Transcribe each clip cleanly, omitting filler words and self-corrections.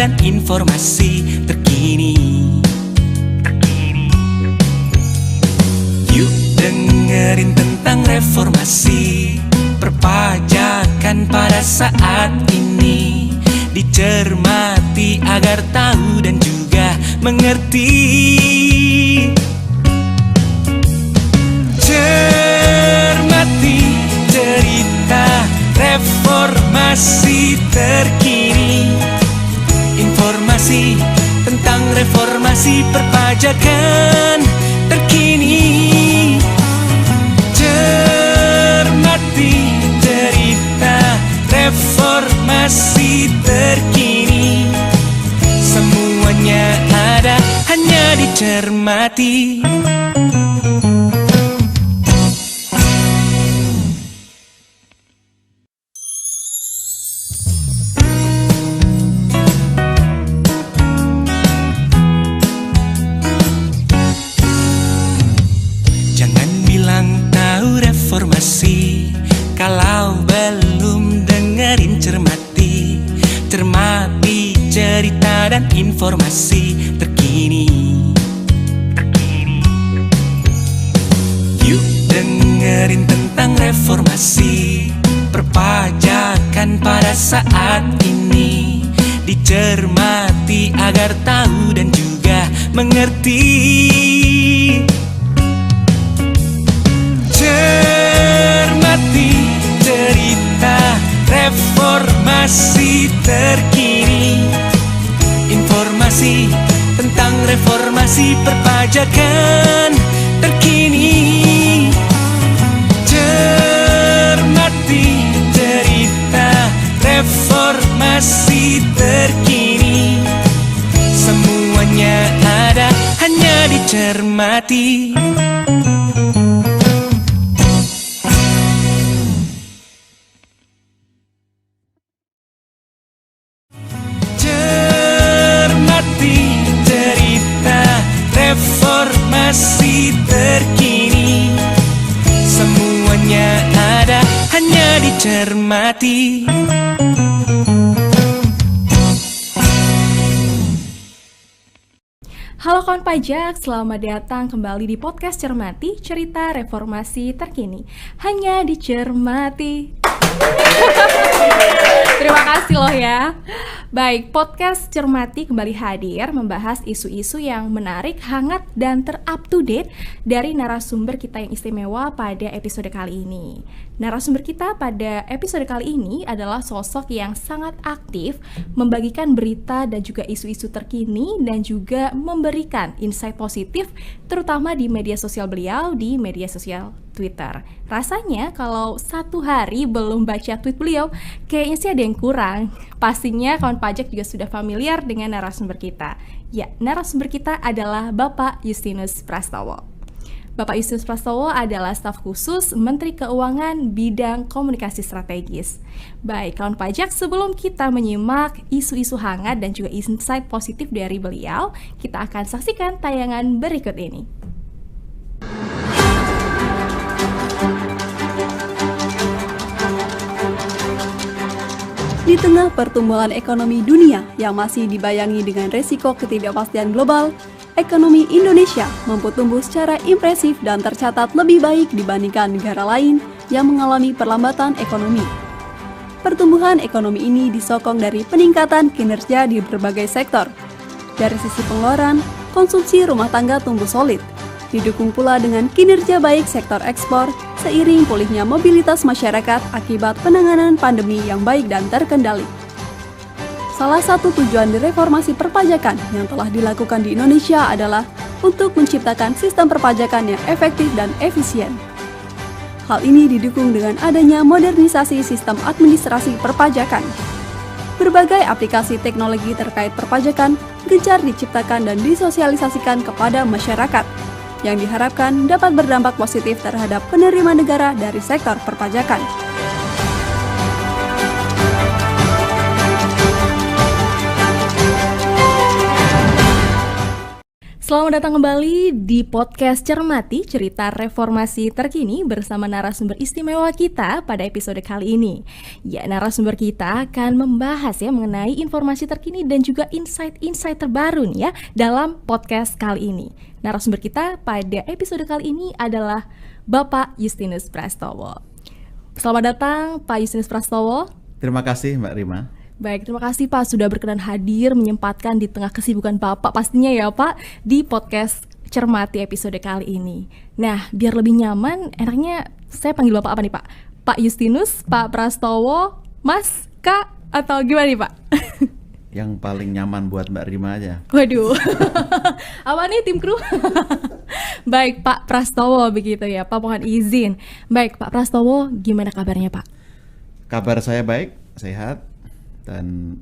dan informasi terkini. Yuk dengerin tentang reformasi perpajakan pada saat ini, dicermati agar tahu dan juga mengerti. Cermati cerita reformasi terkini, informasi tentang reformasi perpajakan terkini. Cermati cerita reformasi terkini, semuanya ada hanya dicermati. Kalau belum dengerin cermati, cermati cerita dan informasi terkini. Yuk dengerin tentang reformasi perpajakan pada saat ini, dicermati agar tahu dan juga mengerti. Cermati cerita reformasi terkini, informasi tentang reformasi perpajakan terkini. Cermati cerita reformasi terkini, semuanya ada hanya dicermati. Reformasi terkini, semuanya ada hanya dicermati. Halo kawan pajak, selamat datang kembali di podcast Cermati, cerita reformasi terkini, hanya dicermati. Terima kasih loh ya. Baik, podcast Cermati kembali hadir membahas isu-isu yang menarik, hangat, dan ter-up-to-date dari narasumber kita yang istimewa pada episode kali ini. Narasumber kita pada episode kali ini adalah sosok yang sangat aktif membagikan berita dan juga isu-isu terkini dan juga memberikan insight positif terutama di media sosial beliau, di media sosial Twitter. Rasanya kalau satu hari belum baca tweet beliau, kayaknya sih ada yang kurang. Pastinya kawan pajak juga sudah familiar dengan narasumber kita. Ya, narasumber kita adalah Bapak Justinus Prastowo. Bapak Justinus Prastowo adalah staf khusus Menteri Keuangan bidang komunikasi strategis. Baik, kawan pajak, sebelum kita menyimak isu-isu hangat dan juga insight positif dari beliau, kita akan saksikan tayangan berikut ini. Di tengah pertumbuhan ekonomi dunia yang masih dibayangi dengan resiko ketidakpastian global, ekonomi Indonesia mampu tumbuh secara impresif dan tercatat lebih baik dibandingkan negara lain yang mengalami perlambatan ekonomi. Pertumbuhan ekonomi ini disokong dari peningkatan kinerja di berbagai sektor. Dari sisi pengeluaran, konsumsi rumah tangga tumbuh solid, didukung pula dengan kinerja baik sektor ekspor, seiring pulihnya mobilitas masyarakat akibat penanganan pandemi yang baik dan terkendali. Salah satu tujuan reformasi perpajakan yang telah dilakukan di Indonesia adalah untuk menciptakan sistem perpajakan yang efektif dan efisien. Hal ini didukung dengan adanya modernisasi sistem administrasi perpajakan. Berbagai aplikasi teknologi terkait perpajakan gencar diciptakan dan disosialisasikan kepada masyarakat, yang diharapkan dapat berdampak positif terhadap penerimaan negara dari sektor perpajakan. Selamat datang kembali di podcast Cermati, cerita reformasi terkini bersama narasumber istimewa kita pada episode kali ini. Ya, narasumber kita akan membahas ya mengenai informasi terkini dan juga insight-insight terbaru nih ya dalam podcast kali ini. Narasumber kita pada episode kali ini adalah Bapak Justinus Prastowo. Selamat datang Pak Justinus Prastowo. Terima kasih Mbak Rima. Baik, terima kasih Pak sudah berkenan hadir menyempatkan di tengah kesibukan Bapak pastinya ya Pak di podcast Cermati episode kali ini. Nah, biar lebih nyaman, enaknya saya panggil Bapak apa nih Pak? Pak Justinus, Pak Prastowo, Mas, Kak, atau gimana nih Pak? Yang paling nyaman buat Mbak Rima aja. Waduh, apa nih tim kru? Baik Pak Prastowo begitu ya Pak, mohon izin. Baik Pak Prastowo, gimana kabarnya Pak? Kabar saya baik, sehat, dan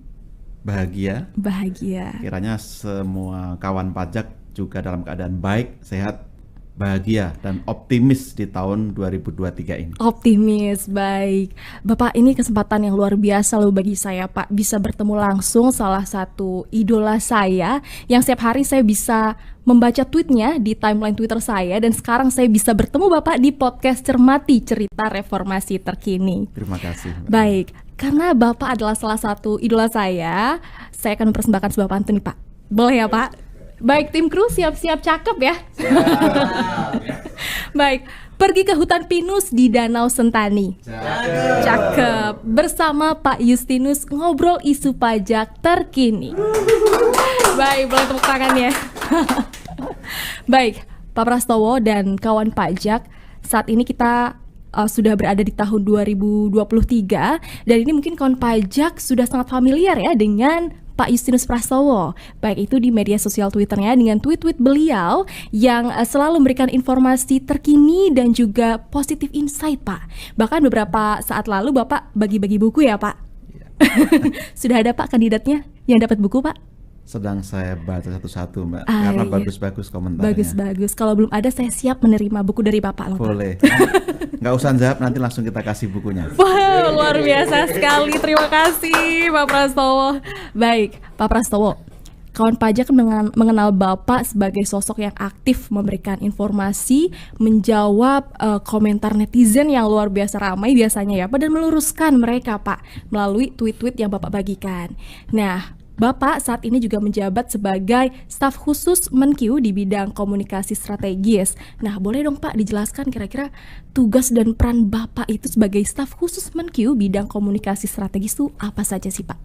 bahagia. Bahagia. Kiranya semua kawan pajak juga dalam keadaan baik, sehat, bahagia, dan optimis di tahun 2023 ini. Optimis, baik. Bapak, ini kesempatan yang luar biasa loh bagi saya Pak, bisa bertemu langsung salah satu idola saya yang setiap hari saya bisa membaca tweetnya di timeline Twitter saya, dan sekarang saya bisa bertemu Bapak di podcast Cermati, cerita reformasi terkini. Terima kasih Mbak. Baik, karena Bapak adalah salah satu idola saya akan mempersembahkan sebuah pantun nih Pak. Boleh ya Pak? Baik, tim kru siap-siap cakep ya. Baik, pergi ke hutan pinus di Danau Sentani. Cakep. Bersama Pak Justinus ngobrol isu pajak terkini. Baik, boleh tepuk tangannya. Baik, Pak Prastowo dan kawan pajak, saat ini kita sudah berada di tahun 2023, dan ini mungkin kawan pajak sudah sangat familiar ya dengan Pak Justinus Prastowo, baik itu di media sosial Twitternya dengan tweet-tweet beliau yang selalu memberikan informasi terkini dan juga positif insight Pak. Bahkan beberapa saat lalu Bapak bagi-bagi buku ya Pak. Ya. Sudah ada Pak kandidatnya yang dapat buku Pak? Sedang saya baca satu-satu Mbak, karena iya. bagus-bagus komentarnya. Bagus-bagus. Kalau belum ada saya siap menerima buku dari Bapak loh Pak. Boleh. Nggak usah jawab, nanti langsung kita kasih bukunya. Wah, luar biasa sekali. Terima kasih Pak Prastowo. Baik, Pak Prastowo, kawan pajak mengenal Bapak sebagai sosok yang aktif memberikan informasi, menjawab komentar netizen yang luar biasa ramai biasanya ya Pak, dan meluruskan mereka Pak melalui tweet-tweet yang Bapak bagikan. Nah, Bapak saat ini juga menjabat sebagai staf khusus Menkyu di bidang komunikasi strategis. Nah, boleh dong Pak dijelaskan kira-kira tugas dan peran Bapak itu sebagai staf khusus Menkyu bidang komunikasi strategis itu apa saja sih Pak?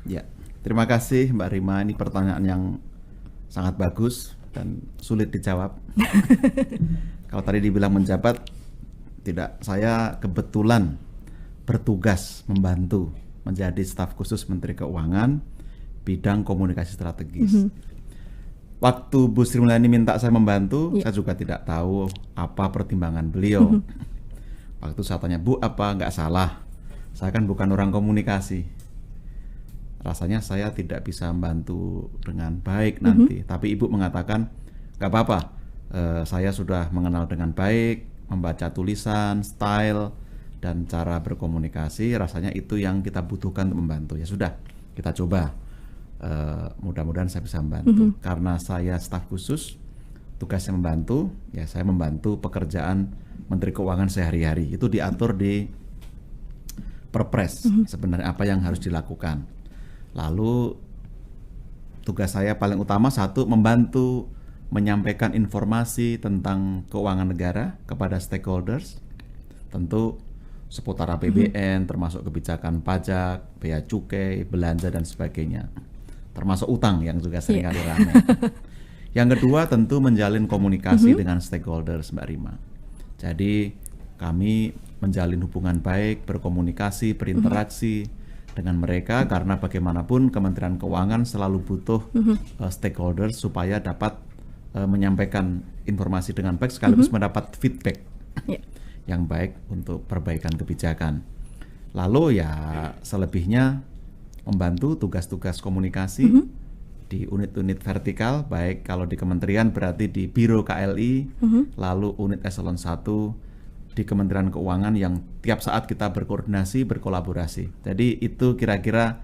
Ya, terima kasih Mbak Rima. Ini pertanyaan yang sangat bagus dan sulit dijawab. Kalau tadi dibilang menjabat, tidak, saya kebetulan bertugas membantu menjadi staf khusus Menteri Keuangan bidang komunikasi strategis. Waktu Bu Sri Mulyani minta saya membantu, saya juga tidak tahu apa pertimbangan beliau. Waktu saya tanya, Bu, apa nggak salah? Saya kan bukan orang komunikasi. Rasanya saya tidak bisa membantu dengan baik nanti. Tapi Ibu mengatakan, nggak apa-apa. Saya sudah mengenal dengan baik, membaca tulisan, style, dan cara berkomunikasi. Rasanya itu yang kita butuhkan untuk membantu. Ya sudah, kita coba. Mudah-mudahan saya bisa membantu. Karena saya staf khusus, tugasnya membantu, ya saya membantu pekerjaan Menteri Keuangan sehari-hari. Itu diatur di Perpres, sebenarnya apa yang harus dilakukan. Lalu tugas saya paling utama satu, membantu menyampaikan informasi tentang keuangan negara kepada stakeholders, tentu seputar APBN, termasuk kebijakan pajak, bea cukai, belanja dan sebagainya. Termasuk utang yang juga seringkali ramai. Yang kedua tentu menjalin komunikasi dengan stakeholders Mbak Rima. Jadi kami menjalin hubungan baik, berkomunikasi, berinteraksi dengan mereka, karena bagaimanapun Kementerian Keuangan selalu butuh stakeholders supaya dapat menyampaikan informasi dengan baik sekaligus mendapat feedback yang baik untuk perbaikan kebijakan. Lalu ya selebihnya membantu tugas-tugas komunikasi di unit-unit vertikal, baik kalau di kementerian berarti di Biro KLI, lalu unit eselon 1 di Kementerian Keuangan yang tiap saat kita berkoordinasi, berkolaborasi. Jadi itu kira-kira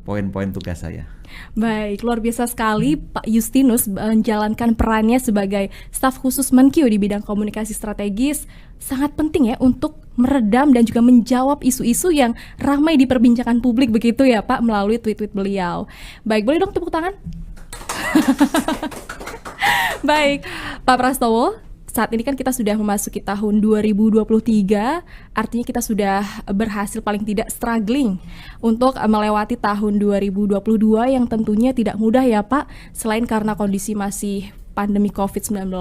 poin-poin tugas saya. Baik, luar biasa sekali Pak Justinus menjalankan perannya sebagai staf khusus Menkyu di bidang komunikasi strategis. Sangat penting ya untuk meredam dan juga menjawab isu-isu yang ramai diperbincangkan publik begitu ya Pak melalui tweet-tweet beliau. Baik, boleh dong tepuk tangan? Baik, Pak Prastowo, saat ini kan kita sudah memasuki tahun 2023, artinya kita sudah berhasil paling tidak struggling untuk melewati tahun 2022 yang tentunya tidak mudah ya Pak, selain karena kondisi masih pandemi COVID-19,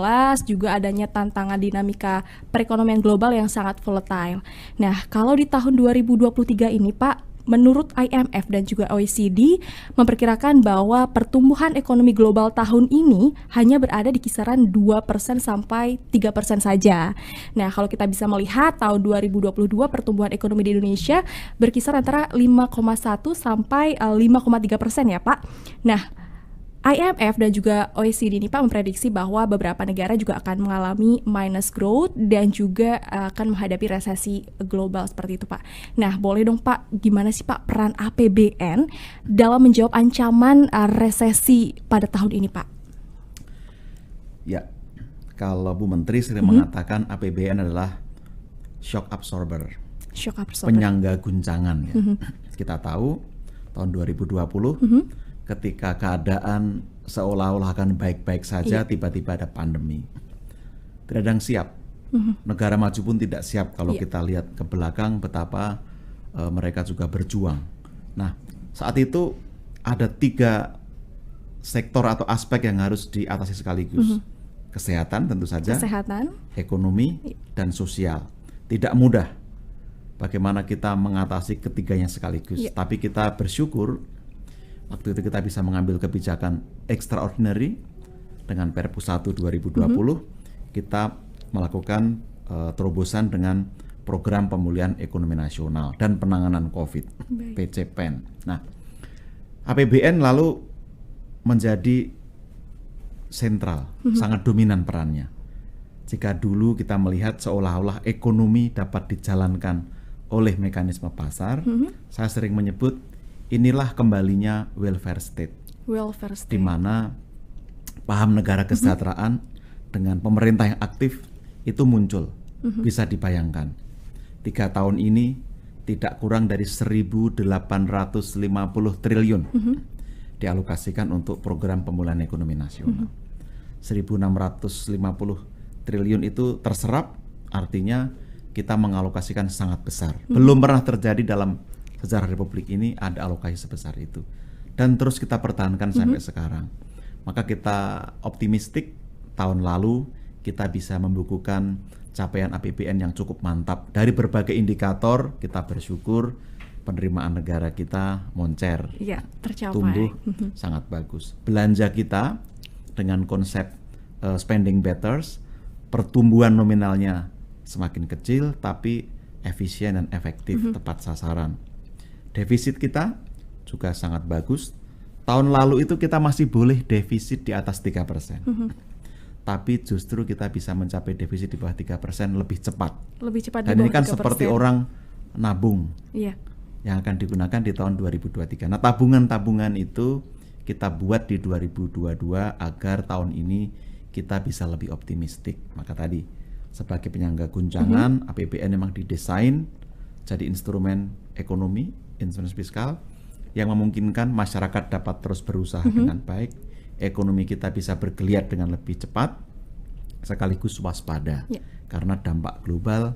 juga adanya tantangan dinamika perekonomian global yang sangat volatile. Nah, kalau di tahun 2023 ini Pak, menurut IMF dan juga OECD memperkirakan bahwa pertumbuhan ekonomi global tahun ini hanya berada di kisaran 2% sampai 3% saja. Nah, kalau kita bisa melihat tahun 2022 pertumbuhan ekonomi di Indonesia berkisar antara 5,1 sampai 5,3% ya Pak. Nah, IMF dan juga OECD ini Pak memprediksi bahwa beberapa negara juga akan mengalami minus growth dan juga akan menghadapi resesi global seperti itu Pak. Nah, boleh dong Pak, gimana sih Pak peran APBN dalam menjawab ancaman resesi pada tahun ini Pak? Ya, kalau Bu Menteri sering mengatakan APBN adalah shock absorber, penyangga guncangan ya. Kita tahu tahun 2020 ketika keadaan seolah-olah akan baik-baik saja, tiba-tiba ada pandemi. Tidak ada yang siap. Negara maju pun tidak siap kalau kita lihat ke belakang betapa mereka juga berjuang. Nah, saat itu ada 3 sektor atau aspek yang harus diatasi sekaligus. Kesehatan tentu saja, ekonomi, dan sosial. Tidak mudah bagaimana kita mengatasi ketiganya sekaligus. Tapi kita bersyukur waktu itu kita bisa mengambil kebijakan extraordinary dengan Perpu 1 2020, kita melakukan terobosan dengan program pemulihan ekonomi nasional dan penanganan COVID, PCPEN. Nah, APBN lalu menjadi sentral, sangat dominan perannya. Jika dulu kita melihat seolah-olah ekonomi dapat dijalankan oleh mekanisme pasar, saya sering menyebut inilah kembalinya welfare state, di mana paham negara kesejahteraan dengan pemerintah yang aktif itu muncul. Bisa dibayangkan 3 tahun ini tidak kurang dari 1.850 triliun dialokasikan untuk program pemulihan ekonomi nasional. 1.650 triliun itu terserap, artinya kita mengalokasikan sangat besar. Belum pernah terjadi dalam sejarah Republik ini ada alokasi sebesar itu, dan terus kita pertahankan sampai sekarang. Maka kita optimistik tahun lalu kita bisa membukukan capaian APBN yang cukup mantap. Dari berbagai indikator kita bersyukur penerimaan negara kita moncer, tercapai, tumbuh sangat bagus. Belanja kita dengan konsep spending better, pertumbuhan nominalnya semakin kecil tapi efisien dan efektif, tepat sasaran. Defisit kita juga sangat bagus. Tahun lalu itu kita masih boleh defisit di atas 3%. Tapi justru kita bisa mencapai defisit di bawah 3% lebih cepat. Dan ini kan 3%. Seperti orang nabung yang akan digunakan di tahun 2023. Nah, tabungan-tabungan itu kita buat di 2022 agar tahun ini kita bisa lebih optimistik. Maka tadi sebagai penyangga guncangan, APBN memang didesain jadi instrumen ekonomi, instrumen fiskal yang memungkinkan masyarakat dapat terus berusaha dengan baik, ekonomi kita bisa bergeliat dengan lebih cepat, sekaligus waspada karena dampak global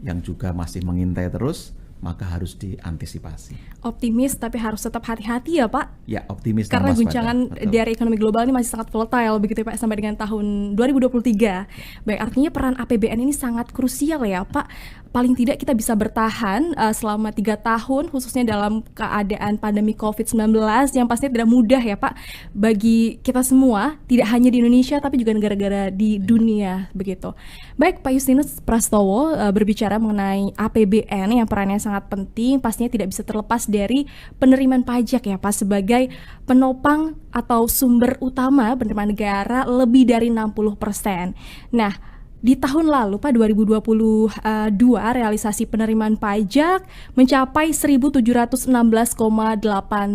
yang juga masih mengintai terus, maka harus diantisipasi. Optimis tapi harus tetap hati-hati ya Pak. Ya, optimis karena dan waspada. Guncangan dari ekonomi global ini masih sangat volatile begitu ya Pak, sampai dengan tahun 2023. Baik, artinya peran APBN ini sangat krusial ya Pak. Paling tidak kita bisa bertahan selama 3 tahun khususnya dalam keadaan pandemi COVID-19 yang pastinya tidak mudah ya Pak bagi kita semua, tidak hanya di Indonesia tapi juga negara-negara di dunia begitu. Baik, Pak Justinus Prastowo berbicara mengenai APBN yang perannya sangat penting, pastinya tidak bisa terlepas dari penerimaan pajak ya Pak sebagai penopang atau sumber utama penerimaan negara lebih dari 60%. Nah, di tahun lalu Pak 2022 realisasi penerimaan pajak mencapai 1.716,8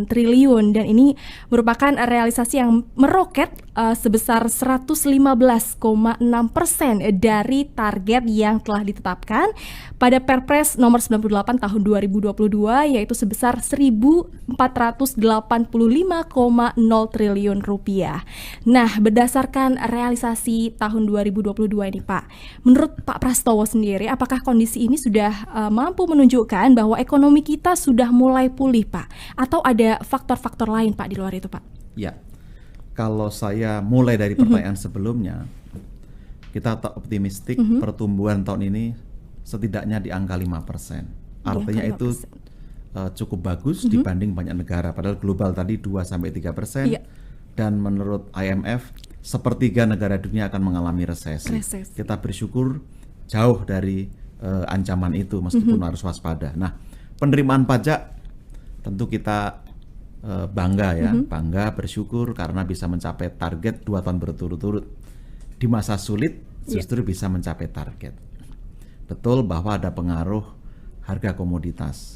triliun dan ini merupakan realisasi yang meroket sebesar 115,6% dari target yang telah ditetapkan pada Perpres nomor 98 tahun 2022 yaitu sebesar 1.485,0 triliun rupiah. Nah, berdasarkan realisasi tahun 2022 ini Pak, menurut Pak Prastowo sendiri, apakah kondisi ini sudah mampu menunjukkan bahwa ekonomi kita sudah mulai pulih Pak? Atau ada faktor-faktor lain Pak di luar itu Pak? Ya, kalau saya mulai dari pertanyaan sebelumnya, kita tak optimistik pertumbuhan tahun ini setidaknya di angka 5%. Artinya itu cukup bagus dibanding banyak negara. Padahal global tadi 2-3%. Iya. Dan menurut IMF, sepertiga negara dunia akan mengalami resesi. Kita bersyukur jauh dari ancaman itu meskipun harus waspada. Nah, penerimaan pajak tentu kita bangga ya, bangga bersyukur karena bisa mencapai target 2 tahun berturut-turut. Di masa sulit justru bisa mencapai target. Betul bahwa ada pengaruh harga komoditas,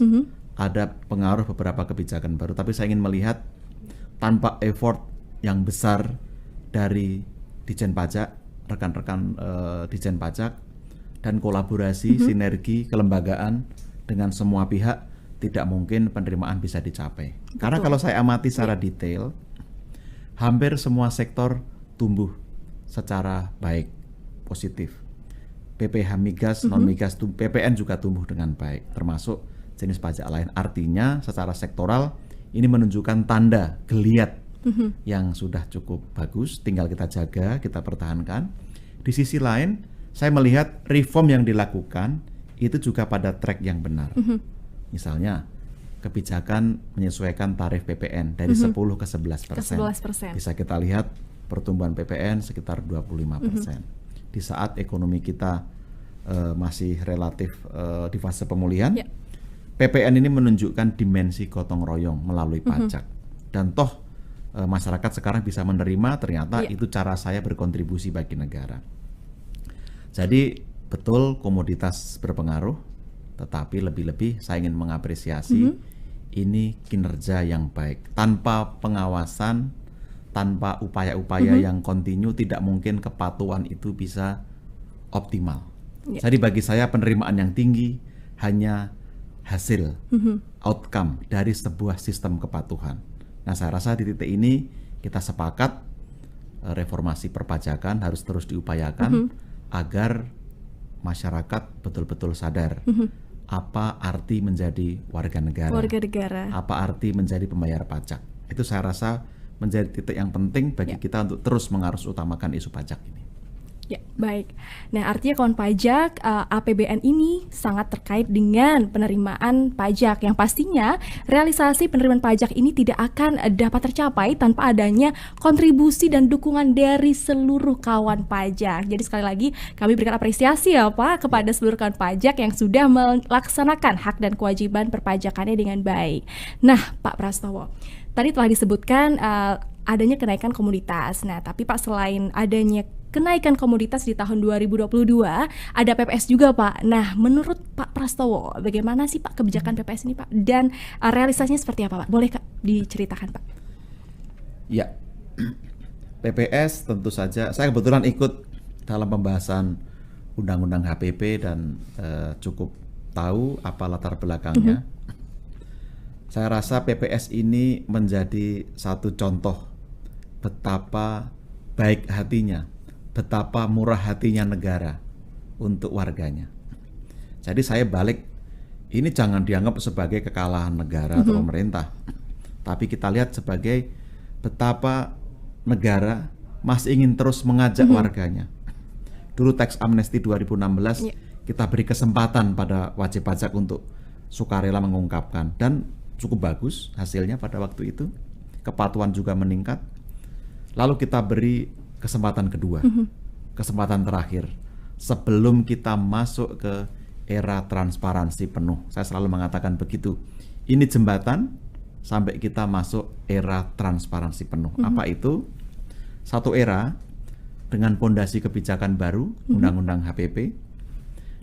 ada pengaruh beberapa kebijakan baru, tapi saya ingin melihat tanpa effort yang besar dari Ditjen Pajak, rekan-rekan Ditjen Pajak, dan kolaborasi, sinergi, kelembagaan dengan semua pihak, tidak mungkin penerimaan bisa dicapai. Karena kalau saya amati secara detail, hampir semua sektor tumbuh secara baik, positif. PPh migas, non-migas, PPN juga tumbuh dengan baik, termasuk jenis pajak lain. Artinya secara sektoral ini menunjukkan tanda geliat yang sudah cukup bagus, tinggal kita jaga, kita pertahankan. Di sisi lain, saya melihat reform yang dilakukan itu juga pada track yang benar. Misalnya, kebijakan menyesuaikan tarif PPN dari 10 ke 11%. Bisa kita lihat pertumbuhan PPN sekitar 25%. Di saat ekonomi kita masih relatif di fase pemulihan, PPN ini menunjukkan dimensi gotong royong melalui pajak. Dan toh masyarakat sekarang bisa menerima ternyata itu cara saya berkontribusi bagi negara. Jadi betul komoditas berpengaruh, tetapi lebih-lebih saya ingin mengapresiasi ini kinerja yang baik. Tanpa pengawasan, tanpa upaya-upaya yang kontinu, tidak mungkin kepatuhan itu bisa optimal. Jadi bagi saya penerimaan yang tinggi hanya hasil, outcome dari sebuah sistem kepatuhan. Nah, saya rasa di titik ini kita sepakat reformasi perpajakan harus terus diupayakan agar masyarakat betul-betul sadar apa arti menjadi warga negara, apa arti menjadi pembayar pajak. Itu saya rasa menjadi titik yang penting bagi kita untuk terus mengarus utamakan isu pajak ini. Ya, baik. Nah, artinya kawan pajak, APBN ini sangat terkait dengan penerimaan pajak yang pastinya realisasi penerimaan pajak ini tidak akan dapat tercapai tanpa adanya kontribusi dan dukungan dari seluruh kawan pajak. Jadi sekali lagi kami berikan apresiasi ya Pak kepada seluruh kawan pajak yang sudah melaksanakan hak dan kewajiban perpajakannya dengan baik. Nah, Pak Prastowo, tadi telah disebutkan adanya kenaikan komoditas. Nah, tapi Pak, selain adanya kenaikan komoditas di tahun 2022, ada PPS juga Pak. Nah, menurut Pak Prastowo, bagaimana sih Pak kebijakan PPS ini Pak? Dan realisasinya seperti apa Pak? Boleh Kak diceritakan Pak? Ya, PPS tentu saja, saya kebetulan ikut dalam pembahasan Undang-Undang HPP dan cukup tahu apa latar belakangnya. Saya rasa PPS ini menjadi satu contoh betapa baik hatinya, betapa murah hatinya negara untuk warganya. Jadi saya balik, ini jangan dianggap sebagai kekalahan negara atau pemerintah, tapi kita lihat sebagai betapa negara masih ingin terus mengajak warganya. Dulu tax amnesty 2016 kita beri kesempatan pada wajib pajak untuk sukarela mengungkapkan, dan cukup bagus hasilnya pada waktu itu. Kepatuhan juga meningkat. Lalu kita beri kesempatan kedua, kesempatan terakhir sebelum kita masuk ke era transparansi penuh. Saya selalu mengatakan begitu. Ini jembatan sampai kita masuk era transparansi penuh. Apa itu? Satu era dengan pondasi kebijakan baru, Undang-Undang HPP,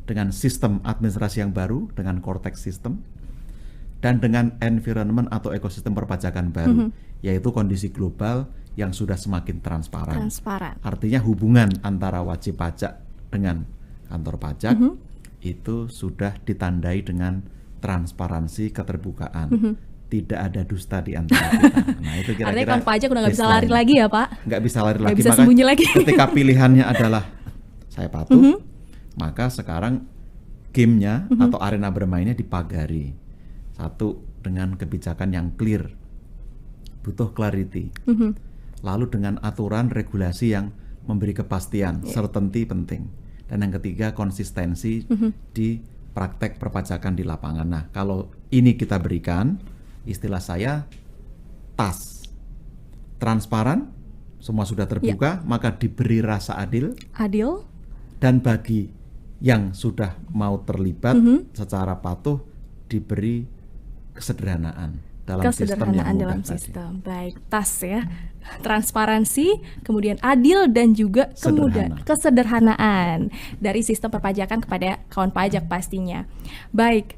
dengan sistem administrasi yang baru, dengan Cortex System, dan dengan environment atau ekosistem perpajakan baru, yaitu kondisi global yang sudah semakin transparan. Artinya hubungan antara wajib pajak dengan kantor pajak itu sudah ditandai dengan transparansi, keterbukaan. Tidak ada dusta di antara kita. Nah, itu kira-kira. Artinya kan pajak udah nggak bisa lari lagi ya, Pak? Nggak bisa lari lagi. Nggak bisa sembunyi lagi. Ketika pilihannya adalah saya patuh, maka sekarang gamenya atau arena bermainnya dipagari. Satu, dengan kebijakan yang clear, butuh clarity. Lalu dengan aturan regulasi yang memberi kepastian, certainty penting. Dan yang ketiga, konsistensi di praktek perpajakan di lapangan. Nah, kalau ini kita berikan, istilah saya TAS, transparan, semua sudah terbuka, maka diberi rasa adil, dan bagi yang sudah mau terlibat secara patuh diberi kesederhanaan dalam sistem yang mudah dalam tadi. sistem. Baik, TAS ya, transparansi, kemudian adil, dan juga kemudahan, kesederhanaan dari sistem perpajakan kepada kawan pajak pastinya. Baik,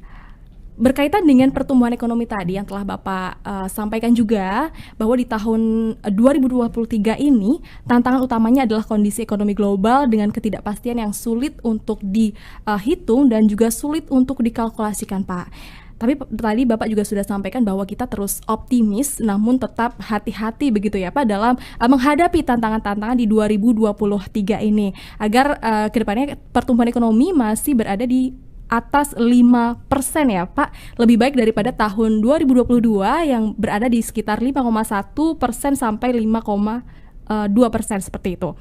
berkaitan dengan pertumbuhan ekonomi tadi yang telah Bapak sampaikan juga, bahwa di tahun 2023 ini tantangan utamanya adalah kondisi ekonomi global dengan ketidakpastian yang sulit untuk dihitung dan juga sulit untuk dikalkulasikan, Pak. Tapi tadi Bapak juga sudah sampaikan bahwa kita terus optimis namun tetap hati-hati begitu ya Pak dalam menghadapi tantangan-tantangan di 2023 ini agar kedepannya pertumbuhan ekonomi masih berada di atas 5% ya Pak, lebih baik daripada tahun 2022 yang berada di sekitar 5,1% sampai 5,2% seperti itu.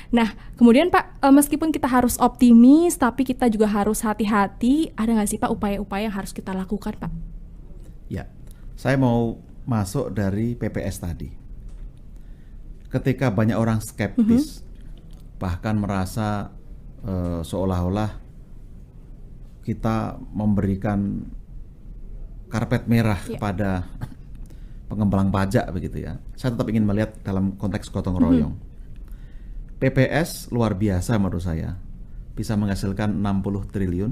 Nah, kemudian Pak, meskipun kita harus optimis, tapi kita juga harus hati-hati. Ada nggak sih Pak upaya-upaya yang harus kita lakukan Pak? Ya, saya mau masuk dari PPS tadi. Ketika banyak orang skeptis, bahkan merasa seolah-olah kita memberikan karpet merah kepada pengembang pajak begitu ya. Saya tetap ingin melihat dalam konteks gotong royong. PPS luar biasa menurut saya. Bisa menghasilkan 60 triliun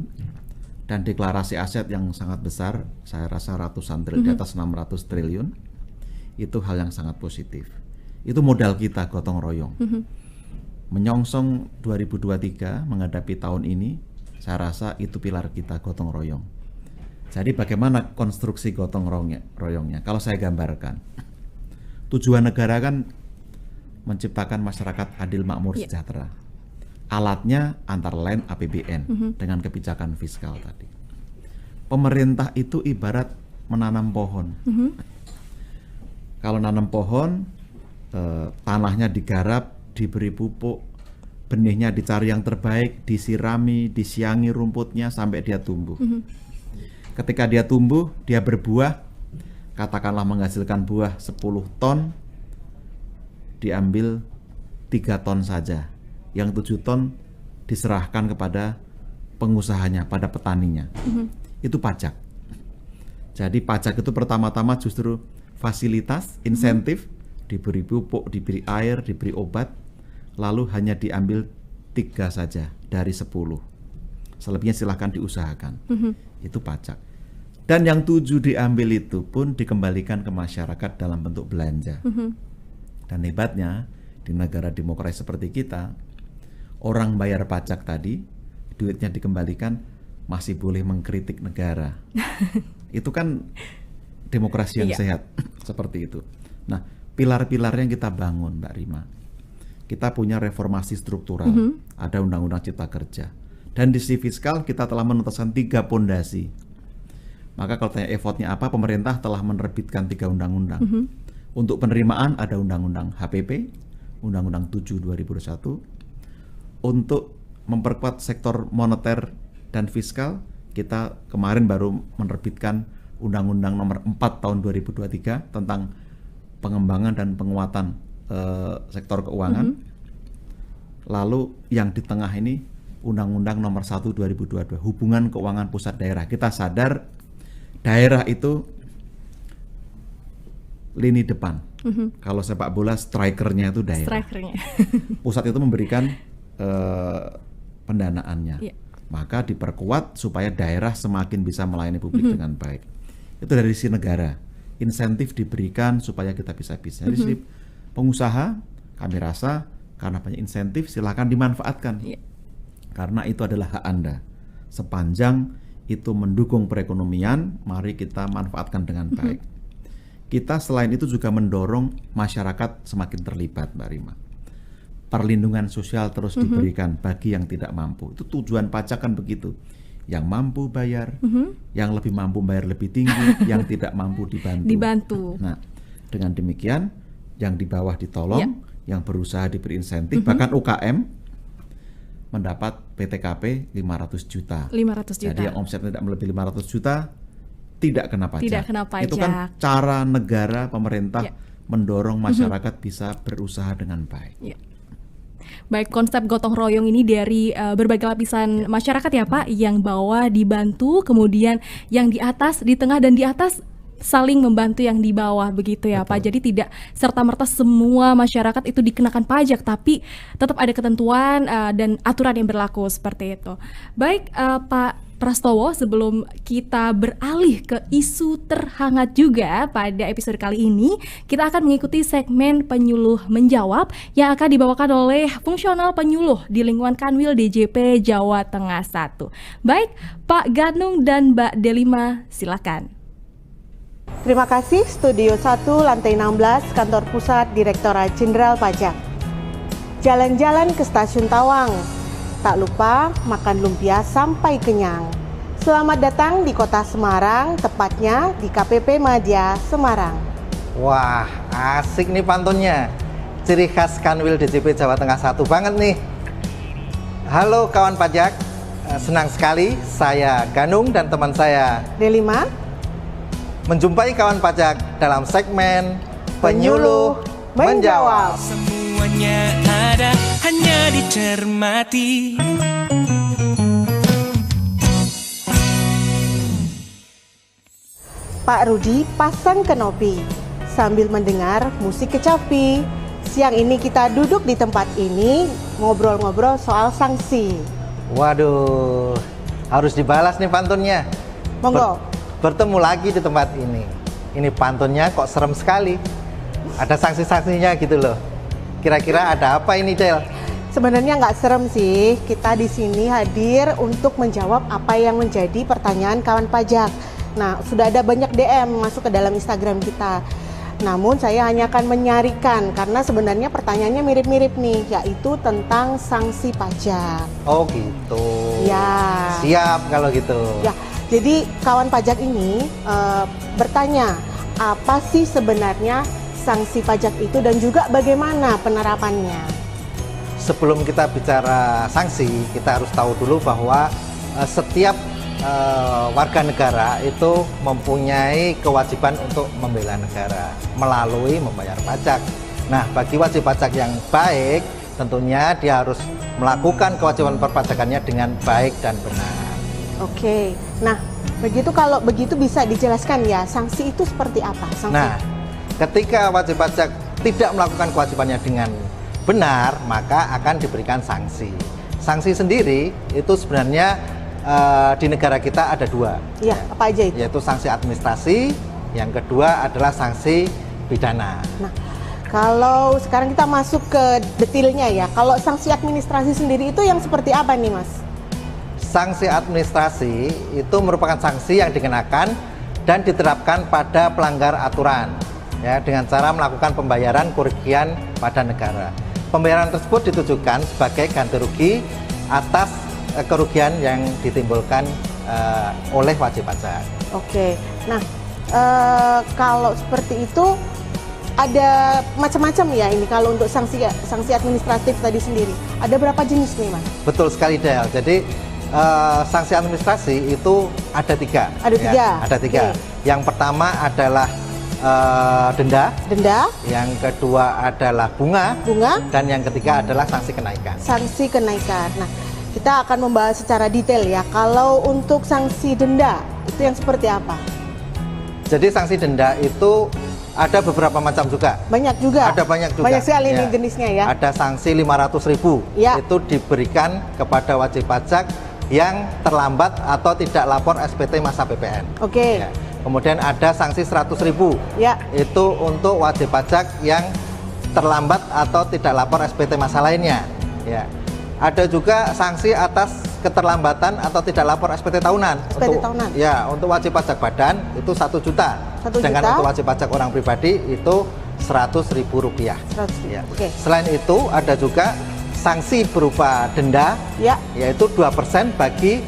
dan deklarasi aset yang sangat besar, saya rasa ratusan triliun, di atas 600 triliun. Itu hal yang sangat positif. Itu modal kita gotong royong. Menyongsong 2023 menghadapi tahun ini, saya rasa itu pilar kita gotong royong. Jadi bagaimana konstruksi gotong royongnya? Kalau saya gambarkan, tujuan negara kan menciptakan masyarakat adil, makmur, sejahtera. Alatnya antara lain APBN dengan kebijakan fiskal tadi. Pemerintah itu ibarat menanam pohon. Kalau nanam pohon, tanahnya digarap, diberi pupuk, benihnya dicari yang terbaik, disirami, disiangi rumputnya sampai dia tumbuh. Ketika dia tumbuh, dia berbuah, katakanlah menghasilkan buah 10 ton, diambil 3 ton saja. Yang 7 ton diserahkan kepada pengusahanya, pada petaninya. Itu pajak. Jadi pajak itu pertama-tama justru fasilitas, insentif, diberi pupuk, diberi air, diberi obat, lalu hanya diambil 3 saja dari 10. Selebihnya silahkan diusahakan. Itu pajak. Dan yang 7 diambil itu pun dikembalikan ke masyarakat dalam bentuk belanja. Dan hebatnya di negara demokrasi seperti kita, orang bayar pajak tadi, duitnya dikembalikan, masih boleh mengkritik negara. Itu kan demokrasi yang sehat, seperti itu. Nah, pilar-pilarnya yang kita bangun, Mbak Rima. Kita punya reformasi struktural, ada Undang-Undang Cipta Kerja. Dan di sisi fiskal kita telah menuntaskan 3 pondasi. Maka kalau tanya effortnya apa, pemerintah telah menerbitkan 3 undang-undang. Untuk penerimaan ada Undang-Undang HPP, Undang-Undang 7 2021. Untuk memperkuat sektor moneter dan fiskal, kita kemarin baru menerbitkan Undang-Undang nomor 4 tahun 2023 tentang pengembangan dan penguatan sektor keuangan. Lalu yang di tengah ini Undang-Undang nomor 1 2022, hubungan keuangan pusat daerah. Kita sadar daerah itu lini depan Kalau sepak bola strikernya itu daerah. Strikernya. Pusat itu memberikan pendanaannya. Iya. Maka diperkuat supaya daerah semakin bisa melayani publik dengan baik. Itu dari sisi negara. Insentif diberikan supaya kita bisa. Dari sisi pengusaha, kami rasa karena banyak insentif silakan dimanfaatkan. Iya. Karena itu adalah hak Anda. Sepanjang itu mendukung perekonomian, mari kita manfaatkan dengan baik. Kita selain itu juga mendorong masyarakat semakin terlibat, Mbak Rima. Perlindungan sosial terus diberikan bagi yang tidak mampu. Itu tujuan pajak kan begitu. Yang mampu bayar, yang lebih mampu bayar lebih tinggi, yang tidak mampu dibantu. Nah, dengan demikian yang di bawah ditolong, yang berusaha diberi insentif, bahkan UKM mendapat PTKP 500 juta. 500 juta. Jadi yang omsetnya tidak melebihi 500 juta tidak kena pajak. Tidak kena pajak. Itu kan cara negara, pemerintah mendorong masyarakat bisa berusaha dengan baik. Ya. Baik, konsep gotong royong ini dari berbagai lapisan masyarakat ya Pak, yang bawah dibantu, kemudian yang di atas, di tengah dan di atas saling membantu yang di bawah begitu ya. Betul. Pak. Jadi tidak serta-merta semua masyarakat itu dikenakan pajak, tapi tetap ada ketentuan dan aturan yang berlaku seperti itu. Baik, Pak Prastowo, sebelum kita beralih ke isu terhangat juga pada episode kali ini, kita akan mengikuti segmen penyuluh menjawab yang akan dibawakan oleh fungsional penyuluh di lingkungan Kanwil DJP Jawa Tengah 1. Baik, Pak Ganung dan Mbak Delima, silakan. Terima kasih, Studio 1, Lantai 16, Kantor Pusat Direktorat Jenderal Pajak. Jalan-jalan ke Stasiun Tawang. Tak lupa makan lumpia sampai kenyang. Selamat datang di Kota Semarang, tepatnya di KPP Madya Semarang. Wah, asik nih pantunnya. Ciri khas Kanwil DJP Jawa Tengah 1 banget nih. Halo kawan pajak, senang sekali saya Ganung dan teman saya Delima menjumpai kawan pajak dalam segmen Penyuluh Menjawab. Semuanya ada, hanya dicermati. Pak Rudi pasang kenopi sambil mendengar musik kecapi. Siang ini kita duduk di tempat ini ngobrol-ngobrol soal sanksi. Waduh, harus dibalas nih pantunnya. Monggo. Bertemu lagi di tempat ini. Ini pantunnya kok serem sekali. Ada sanksi-sanksinya gitu loh. Kira-kira ada apa ini, Del? Sebenarnya nggak serem sih. Kita di sini hadir untuk menjawab apa yang menjadi pertanyaan kawan pajak. Nah, sudah ada banyak DM masuk ke dalam Instagram kita. Namun saya hanya akan menyarikan karena sebenarnya pertanyaannya mirip-mirip nih, yaitu tentang sanksi pajak. Oh gitu. Ya. Siap kalau gitu. Ya. Jadi kawan pajak ini bertanya, apa sih sebenarnya sanksi pajak itu dan juga bagaimana penerapannya? Sebelum kita bicara sanksi, kita harus tahu dulu bahwa setiap warga negara itu mempunyai kewajiban untuk membela negara melalui membayar pajak. Nah, bagi wajib pajak yang baik, tentunya dia harus melakukan kewajiban perpajakannya dengan baik dan benar. Oke, nah kalau begitu bisa dijelaskan ya, sanksi itu seperti apa? Sanksi? Nah, ketika wajib pajak tidak melakukan kewajibannya dengan benar, maka akan diberikan sanksi. Sanksi sendiri itu sebenarnya di negara kita ada dua. Iya, apa aja itu? Yaitu sanksi administrasi, yang kedua adalah sanksi pidana. Nah, kalau sekarang kita masuk ke detailnya ya, kalau sanksi administrasi sendiri itu yang seperti apa nih, Mas? Sanksi administrasi itu merupakan sanksi yang dikenakan dan diterapkan pada pelanggar aturan ya, dengan cara melakukan pembayaran kerugian pada negara. Pembayaran tersebut ditujukan sebagai ganti rugi atas kerugian yang ditimbulkan oleh wajib pajak. Oke, nah kalau seperti itu ada macam-macam ya ini kalau untuk sanksi administratif tadi sendiri. Ada berapa jenis nih, Mas? Betul sekali, Del. Jadi sanksi administrasi itu ada tiga. Ada tiga. Ya, ada tiga. Okay. Yang pertama adalah denda. Denda. Yang kedua adalah bunga. Bunga. Dan yang ketiga adalah sanksi kenaikan. Sanksi kenaikan. Nah, kita akan membahas secara detail ya. Kalau untuk sanksi denda itu yang seperti apa? Jadi sanksi denda itu Ada beberapa macam juga. Banyak juga. Ada banyak juga. Banyak sekali Ya. nih jenisnya ya. Ada sanksi 500.000. Ya. Itu diberikan kepada wajib pajak yang terlambat atau tidak lapor SPT masa PPN. Oke. Ya. Kemudian ada sanksi 100.000. Ya. Itu untuk wajib pajak yang terlambat atau tidak lapor SPT masa lainnya. Ya. Ada juga sanksi atas keterlambatan atau tidak lapor SPT tahunan. SPT tahunan. Ya, untuk wajib pajak badan itu 1 juta. 1 Sedangkan juta. untuk wajib pajak orang pribadi itu Rp100.000. 100.000. Ya. Oke. Selain itu ada juga sanksi berupa denda, Ya. yaitu 2% bagi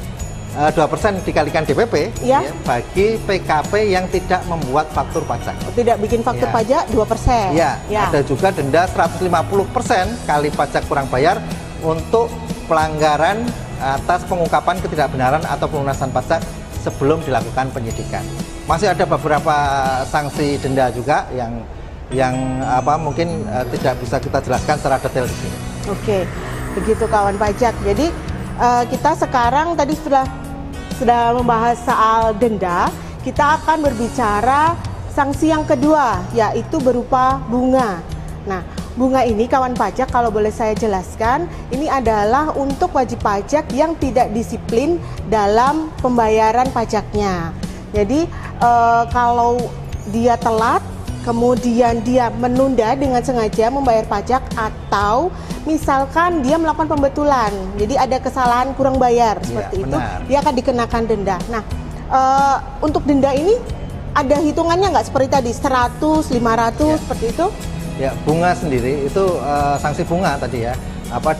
2% dikalikan DPP Ya. bagi PKP yang tidak membuat faktur pajak. Tidak bikin faktur Ya. pajak 2%. Ya, ada juga denda 150% kali pajak kurang bayar untuk pelanggaran atas pengungkapan ketidakbenaran atau pelunasan pajak sebelum dilakukan penyidikan. Masih ada beberapa sanksi denda juga yang mungkin tidak bisa kita jelaskan secara detail di sini. Oke, begitu kawan pajak. Jadi kita sekarang tadi sudah membahas soal denda. Kita akan berbicara sanksi yang kedua, yaitu berupa bunga. Nah, bunga ini kawan pajak, kalau boleh saya jelaskan, ini adalah untuk wajib pajak yang tidak disiplin dalam pembayaran pajaknya. Jadi kalau dia telat, kemudian dia menunda dengan sengaja membayar pajak, atau misalkan dia melakukan pembetulan, jadi ada kesalahan kurang bayar seperti itu, benar. dia akan dikenakan denda. Nah, untuk denda ini ada hitungannya nggak seperti tadi 100, 500 Ya. seperti itu? Ya, bunga sendiri itu sanksi bunga tadi ya,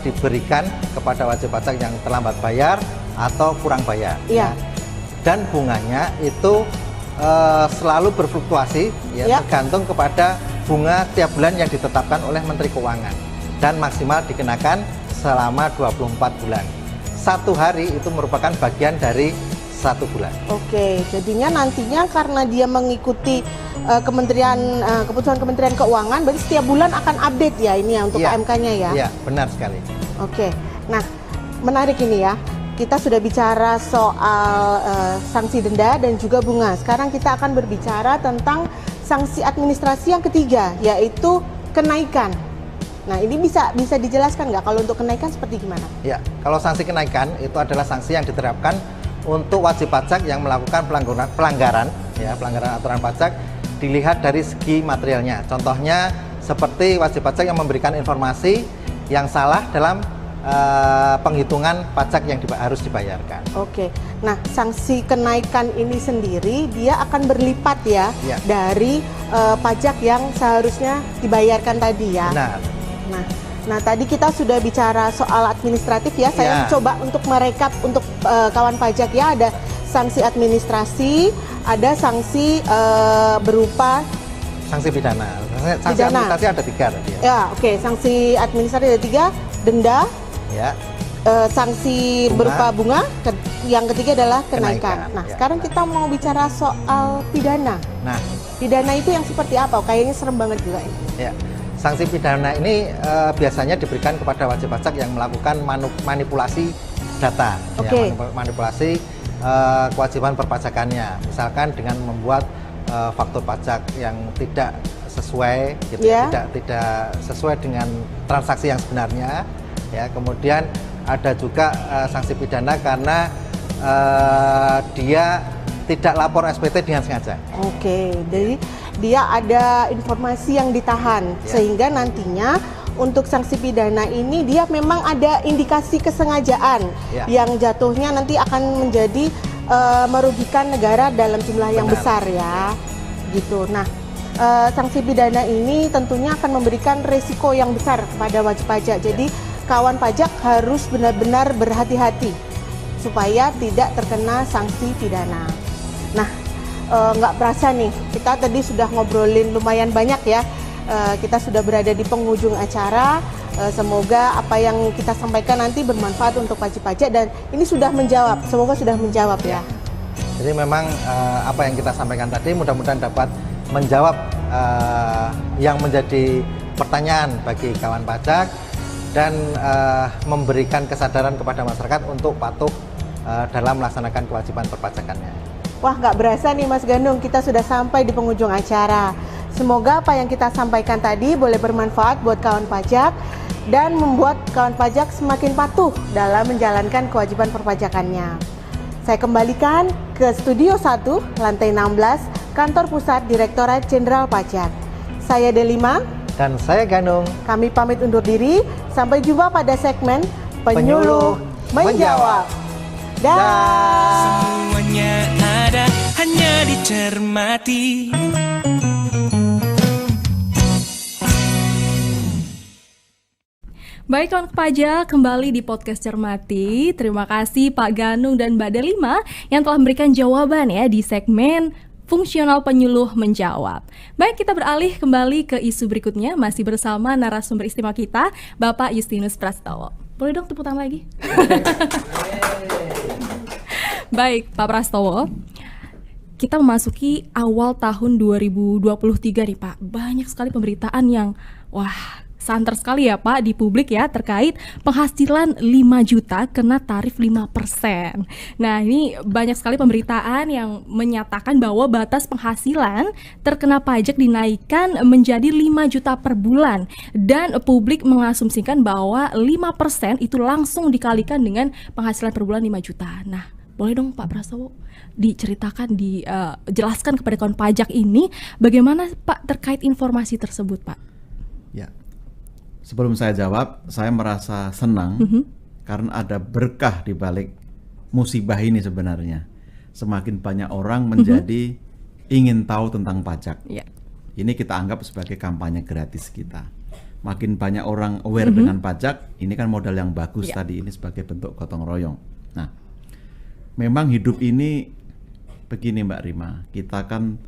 diberikan kepada wajib pajak yang terlambat bayar atau kurang bayar. Iya. Ya. Dan bunganya itu selalu berfluktuasi ya, Ya. tergantung kepada bunga tiap bulan yang ditetapkan oleh Menteri Keuangan dan maksimal dikenakan selama 24 bulan. 1 hari itu merupakan bagian dari 1 bulan. Oke, jadinya nantinya karena dia mengikuti keputusan Kementerian Keuangan, berarti setiap bulan akan update ya ini ya untuk Iya. KMK-nya ya. Iya, benar sekali. Oke, nah menarik ini ya. Kita sudah bicara soal sanksi denda dan juga bunga. Sekarang kita akan berbicara tentang sanksi administrasi yang ketiga, yaitu kenaikan. Nah, ini bisa dijelaskan nggak kalau untuk kenaikan seperti gimana? Ya, kalau sanksi kenaikan itu adalah sanksi yang diterapkan untuk wajib pajak yang melakukan pelanggaran aturan pajak dilihat dari segi materialnya. Contohnya seperti wajib pajak yang memberikan informasi yang salah dalam penghitungan pajak yang harus dibayarkan. Oke, nah sanksi kenaikan ini sendiri dia akan berlipat ya, Ya. dari pajak yang seharusnya dibayarkan tadi ya. Benar. Nah tadi kita sudah bicara soal administratif ya. Saya Ya. coba untuk merekap untuk kawan pajak ya. Ada sanksi administrasi, ada sanksi berupa Sanksi pidana. Sanksi Pidana. administrasi ada 3 tadi ya. ya. Oke, sanksi administratif ada 3, denda, Ya. sanksi Bunga. berupa bunga, yang ketiga adalah kenaikan. Kenaikan, Nah, ya. sekarang kita mau bicara soal pidana. Nah, Pidana itu yang seperti apa? Kayaknya serem banget juga ini. ya. Sanksi pidana ini biasanya diberikan kepada wajib pajak yang melakukan manipulasi data, Oke. ya, manipulasi kewajiban perpajakannya. Misalkan dengan membuat faktur pajak yang tidak sesuai, gitu, Ya. tidak sesuai dengan transaksi yang sebenarnya. Ya, kemudian ada juga sanksi pidana karena dia tidak lapor SPT dengan sengaja. Oke, jadi dia ada informasi yang ditahan, Ya. sehingga nantinya untuk sanksi pidana ini dia memang ada indikasi kesengajaan Ya. yang jatuhnya nanti akan menjadi merugikan negara dalam jumlah yang Benar. besar ya, gitu. Nah, sanksi pidana ini tentunya akan memberikan resiko yang besar kepada wajib pajak. Jadi kawan pajak harus benar-benar berhati-hati supaya tidak terkena sanksi pidana. Nah, nggak berasa nih, kita tadi sudah ngobrolin lumayan banyak ya. Kita sudah berada di penghujung acara. Semoga apa yang kita sampaikan nanti bermanfaat untuk wajib pajak dan ini sudah menjawab. Semoga sudah menjawab ya. Jadi memang apa yang kita sampaikan tadi mudah-mudahan dapat menjawab yang menjadi pertanyaan bagi kawan pajak dan memberikan kesadaran kepada masyarakat untuk patuh dalam melaksanakan kewajiban perpajakannya. Wah, nggak berasa nih Mas Gandung, kita sudah sampai di penghujung acara. Semoga apa yang kita sampaikan tadi boleh bermanfaat buat kawan pajak dan membuat kawan pajak semakin patuh dalam menjalankan kewajiban perpajakannya. Saya kembalikan ke Studio 1, lantai 16, Kantor Pusat Direktorat Jenderal Pajak. Saya Delima. Dan saya Ganung. Kami pamit undur diri. Sampai jumpa pada segmen Penyuluh Menjawab. Semuanya ada, hanya dicermati. Baik kawan pajak, kembali di podcast Cermati. Terima kasih Pak Ganung dan Mbak Delima yang telah memberikan jawaban ya di segmen Fungsional Penyuluh Menjawab. Baik, kita beralih kembali ke isu berikutnya, masih bersama narasumber istimewa kita, Bapak Justinus Prastowo. Boleh dong tepuk tangan lagi? Baik, Pak Prastowo, kita memasuki awal tahun 2023 nih Pak. Banyak sekali pemberitaan yang santer sekali ya Pak di publik ya terkait penghasilan 5 juta kena tarif 5%. Nah ini banyak sekali pemberitaan yang menyatakan bahwa batas penghasilan terkena pajak dinaikkan menjadi 5 juta per bulan. Dan publik mengasumsikan bahwa 5% itu langsung dikalikan dengan penghasilan per bulan 5 juta. Nah boleh dong Pak Prastowo diceritakan, dijelaskan kepada kawan pajak ini bagaimana Pak terkait informasi tersebut Pak? Ya. Sebelum saya jawab, saya merasa senang karena ada berkah di balik musibah ini sebenarnya. Semakin banyak orang menjadi ingin tahu tentang pajak. Yeah. Ini kita anggap sebagai kampanye gratis kita. Makin banyak orang aware dengan pajak, ini kan modal yang bagus tadi, ini sebagai bentuk gotong royong. Nah, memang hidup ini begini Mbak Rima, kita kan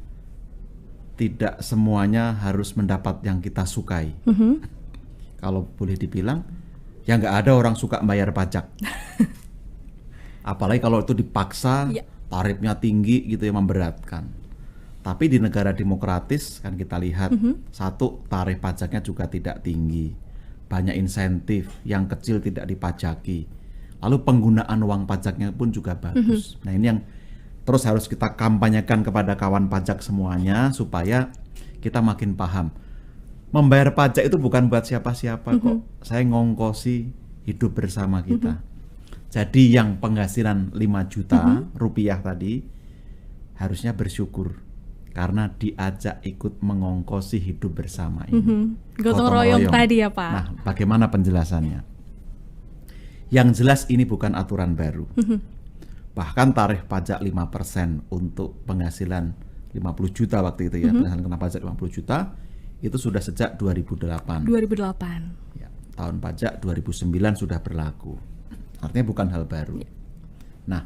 tidak semuanya harus mendapat yang kita sukai. Kalau boleh dibilang, ya nggak ada orang suka bayar pajak. Apalagi kalau itu dipaksa, tarifnya tinggi gitu ya, memberatkan. Tapi di negara demokratis kan kita lihat, satu, tarif pajaknya juga tidak tinggi. Banyak insentif, yang kecil tidak dipajaki. Lalu penggunaan uang pajaknya pun juga bagus. Nah ini yang terus harus kita kampanyekan kepada kawan pajak semuanya, supaya kita makin paham. Membayar pajak itu bukan buat siapa-siapa kok. Saya ngongkosi hidup bersama kita. Jadi yang penghasilan 5 juta rupiah tadi harusnya bersyukur karena diajak ikut mengongkosi hidup bersama ini. Gotong royong tadi ya Pak. Nah, bagaimana penjelasannya? Yang jelas ini bukan aturan baru. Bahkan tarif pajak 5% untuk penghasilan 50 juta waktu itu ya, penghasilan kena pajak 50 juta itu sudah sejak 2008. 2008. Ya, tahun pajak 2009 sudah berlaku. Artinya bukan hal baru. Nah,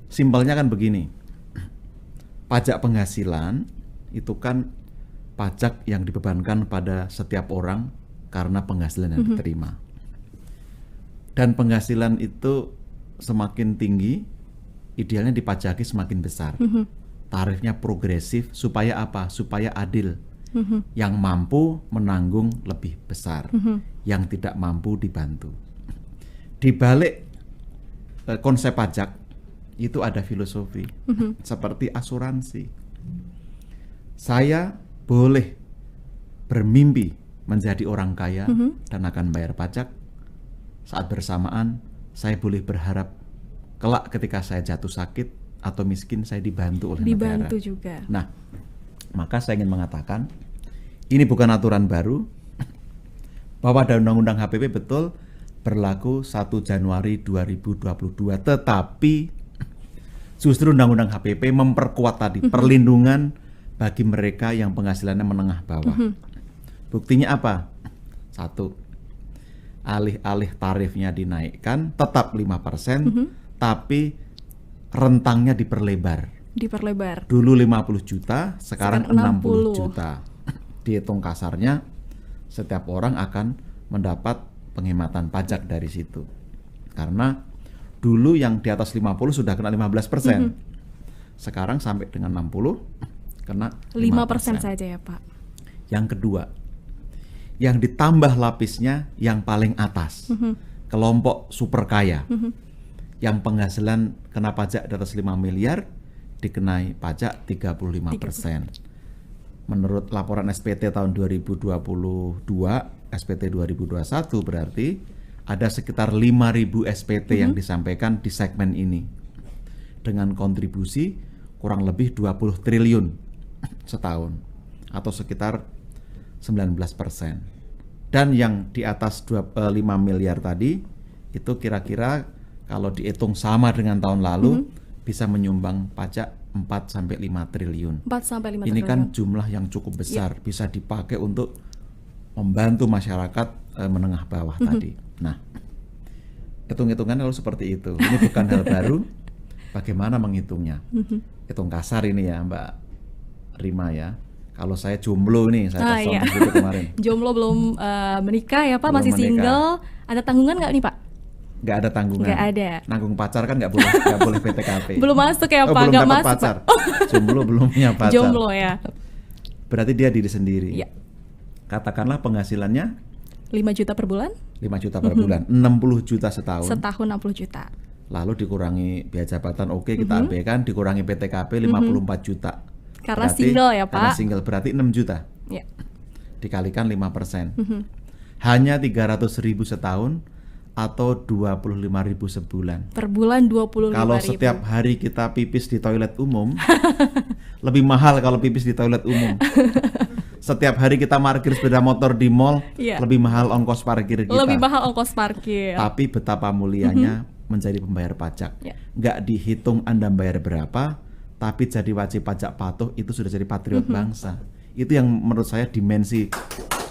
simpelnya kan begini. Pajak penghasilan itu kan pajak yang dibebankan pada setiap orang karena penghasilan yang diterima. Dan penghasilan itu semakin tinggi, idealnya dipajaki semakin besar. Tarifnya progresif supaya apa? Supaya adil. Yang mampu menanggung lebih besar, yang tidak mampu dibantu. Di balik konsep pajak itu ada filosofi, seperti asuransi. Saya boleh bermimpi menjadi orang kaya dan akan bayar pajak. Saat bersamaan saya boleh berharap kelak ketika saya jatuh sakit atau miskin saya dibantu oleh negara. Dibantu juga. Nah, maka saya ingin mengatakan ini bukan aturan baru, bahwa ada undang-undang HPP betul berlaku 1 Januari 2022, tetapi justru undang-undang HPP memperkuat tadi perlindungan bagi mereka yang penghasilannya menengah bawah. Buktinya apa? 1, alih-alih tarifnya dinaikkan tetap 5%, tapi rentangnya diperlebar. Dulu 50 juta, sekarang 60 juta. Dihitung kasarnya, setiap orang akan mendapat penghematan pajak dari situ. Karena dulu yang di atas 50 sudah kena 15%. Sekarang sampai dengan 60 kena 5% saja ya Pak. Yang kedua, yang ditambah lapisnya yang paling atas, kelompok super kaya, yang penghasilan kena pajak di atas 5 miliar dikenai pajak 35%. Menurut laporan SPT tahun 2022, SPT 2021 berarti ada sekitar 5.000 SPT yang disampaikan di segmen ini dengan kontribusi kurang lebih 20 triliun setahun atau sekitar 19%. Dan yang di atas 5 miliar tadi itu kira-kira kalau dihitung sama dengan tahun lalu bisa menyumbang pajak 4-5 triliun. 4-5 Ini triliun. kan jumlah yang cukup besar, bisa dipakai untuk membantu masyarakat menengah bawah tadi. Nah, hitung-hitungan kalau seperti itu, ini bukan hal baru. Bagaimana menghitungnya? Hitung kasar ini ya, Mbak Rima ya. Kalau saya jomblo nih, saya kasih contoh dulu kemarin. Jomblo belum menikah ya Pak, Belum masih menikah. single. Ada tanggungan nggak nih Pak? Nggak ada tanggungan. Nggak ada. Nanggung pacar kan nggak boleh PTKP. Belum masuk ya Pak, belum nggak dapat masuk pacar. Pak. Jomblo belum punya pacar. Jomblo ya. Berarti dia diri sendiri. Iya. Katakanlah penghasilannya 5 juta per bulan, 5 juta per bulan, 60 juta setahun. setahun 60 juta. Lalu dikurangi biaya jabatan, oke kita abaikan, dikurangi PTKP 54 juta. Karena Berarti- single ya, Pak. Karena single berarti 6 juta. Ya. Dikalikan 5%. Hanya 300.000 setahun atau 25.000 sebulan. Per bulan 25.000. Kalau setiap hari kita pipis di toilet umum, lebih mahal kalau pipis di toilet umum. Setiap hari kita parkir sepeda motor di mall, Iya. lebih mahal ongkos parkir kita. lebih mahal ongkos parkir. Tapi betapa mulianya menjadi pembayar pajak. Ya. Nggak dihitung Anda bayar berapa, tapi jadi wajib pajak patuh, itu sudah jadi patriot bangsa. Itu yang menurut saya dimensi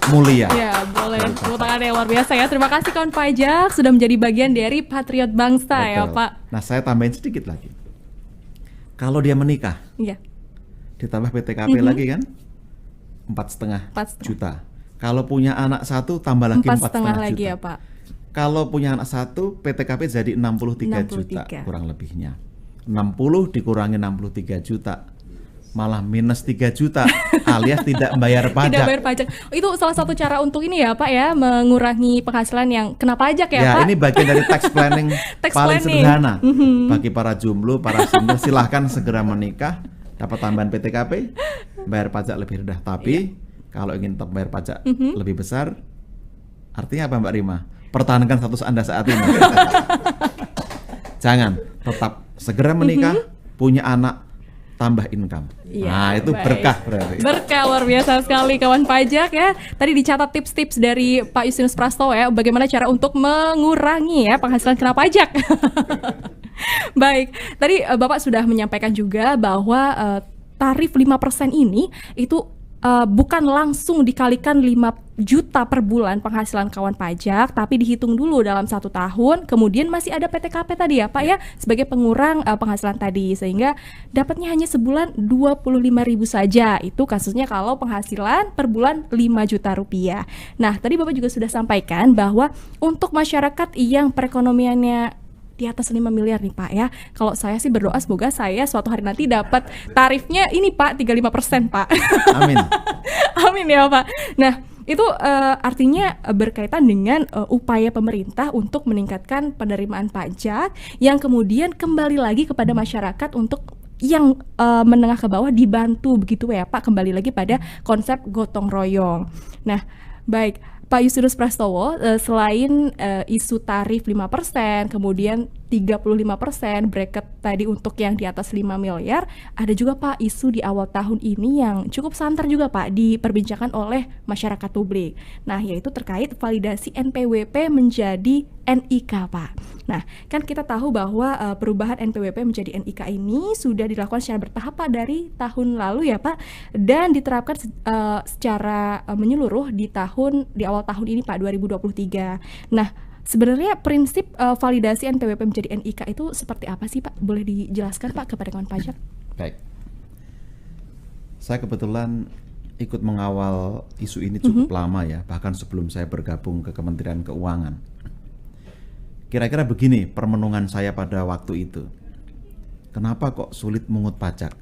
mulia. Ya, boleh. Tepuk tangan yang luar biasa ya. Terima kasih kawan pajak sudah menjadi bagian dari patriot bangsa ya, Betul. Pak. Nah, saya tambahin sedikit lagi. Kalau dia menikah, Iya. ditambah PTKP lagi kan 4,5 4,5 juta. Kalau punya anak satu tambah lagi 4,5 4,5 lagi juta. ya, Pak. Kalau punya anak satu PTKP jadi 63 juta 63. kurang lebihnya. 60 dikurangi 63 juta. Malah minus 3 juta alias tidak membayar pajak. Tidak bayar pajak. Itu salah satu cara untuk ini ya, Pak ya, mengurangi penghasilan yang kena pajak ya, Ya, Pak. ini bagian dari tax planning Tax paling planning. sederhana. Bagi para jomblo, para single, silahkan segera menikah, dapat tambahan PTKP, bayar pajak lebih rendah. Tapi kalau ingin tetap bayar pajak lebih besar, artinya apa Mbak Rima? Pertahankan status Anda saat ini. Jangan, tetap segera menikah, punya anak, tambah income. Iya, Nah, itu baik. berkah berarti. Berkah luar biasa sekali kawan pajak ya. Tadi dicatat tips-tips dari Pak Justinus Prastowo ya, bagaimana cara untuk mengurangi ya penghasilan kena pajak. Baik, tadi Bapak sudah menyampaikan juga bahwa tarif 5% ini itu bukan langsung dikalikan 5 juta per bulan penghasilan kawan pajak, tapi dihitung dulu dalam 1 tahun, kemudian masih ada PTKP tadi ya Pak ya, sebagai pengurang penghasilan tadi, sehingga dapatnya hanya sebulan 25.000 saja. Itu kasusnya kalau penghasilan per bulan 5 juta rupiah. Nah, tadi Bapak juga sudah sampaikan bahwa untuk masyarakat yang perekonomiannya di atas 5 miliar nih Pak ya. Kalau saya sih berdoa semoga saya suatu hari nanti dapat tarifnya ini Pak 35% Pak. Amin. Amin ya Pak. Nah, itu artinya berkaitan dengan upaya pemerintah untuk meningkatkan penerimaan pajak yang kemudian kembali lagi kepada masyarakat untuk yang menengah ke bawah dibantu begitu ya Pak, kembali lagi pada konsep gotong royong. Nah, baik Pak Justinus Prastowo, selain isu tarif 5%, kemudian 35% bracket tadi untuk yang di atas 5 miliar, ada juga Pak isu di awal tahun ini yang cukup santer juga Pak diperbincangkan oleh masyarakat publik. Nah, yaitu terkait validasi NPWP menjadi NIK Pak. Nah, kan kita tahu bahwa perubahan NPWP menjadi NIK ini sudah dilakukan secara bertahap Pak dari tahun lalu ya Pak, dan diterapkan secara menyeluruh di awal tahun ini Pak 2023. Nah, sebenarnya prinsip validasi NPWP menjadi NIK itu seperti apa sih Pak? Boleh dijelaskan Pak kepada kawan pajak? Baik. Saya kebetulan ikut mengawal isu ini cukup lama ya, bahkan sebelum saya bergabung ke Kementerian Keuangan. Kira-kira begini permenungan saya pada waktu itu. Kenapa kok sulit mengut pajak?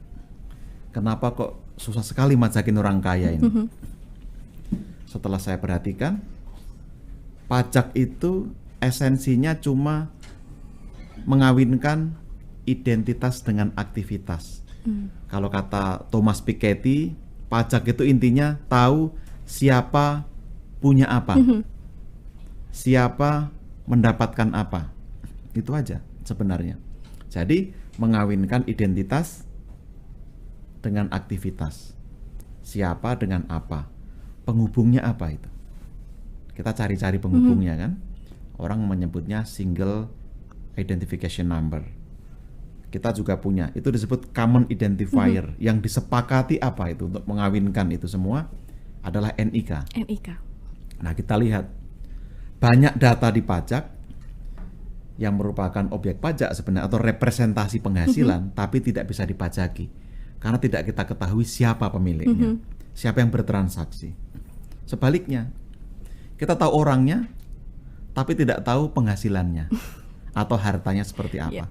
Kenapa kok susah sekali majakin orang kaya ini? Setelah saya perhatikan, pajak itu esensinya cuma mengawinkan identitas dengan aktivitas. Kalau kata Thomas Piketty, Pajak itu intinya tahu siapa punya apa, siapa mendapatkan apa. Itu aja sebenarnya. Jadi mengawinkan identitas dengan aktivitas. Siapa dengan apa. Penghubungnya apa itu. Kita cari-cari penghubungnya kan. Orang menyebutnya single identification number. Kita juga punya, itu disebut common identifier. Yang disepakati apa itu untuk mengawinkan itu semua adalah NIK. NIK. Nah, kita lihat banyak data di pajak yang merupakan objek pajak sebenarnya atau representasi penghasilan, tapi tidak bisa dipajaki karena tidak kita ketahui siapa pemiliknya, siapa yang bertransaksi. Sebaliknya, kita tahu orangnya, tapi tidak tahu penghasilannya atau hartanya seperti apa.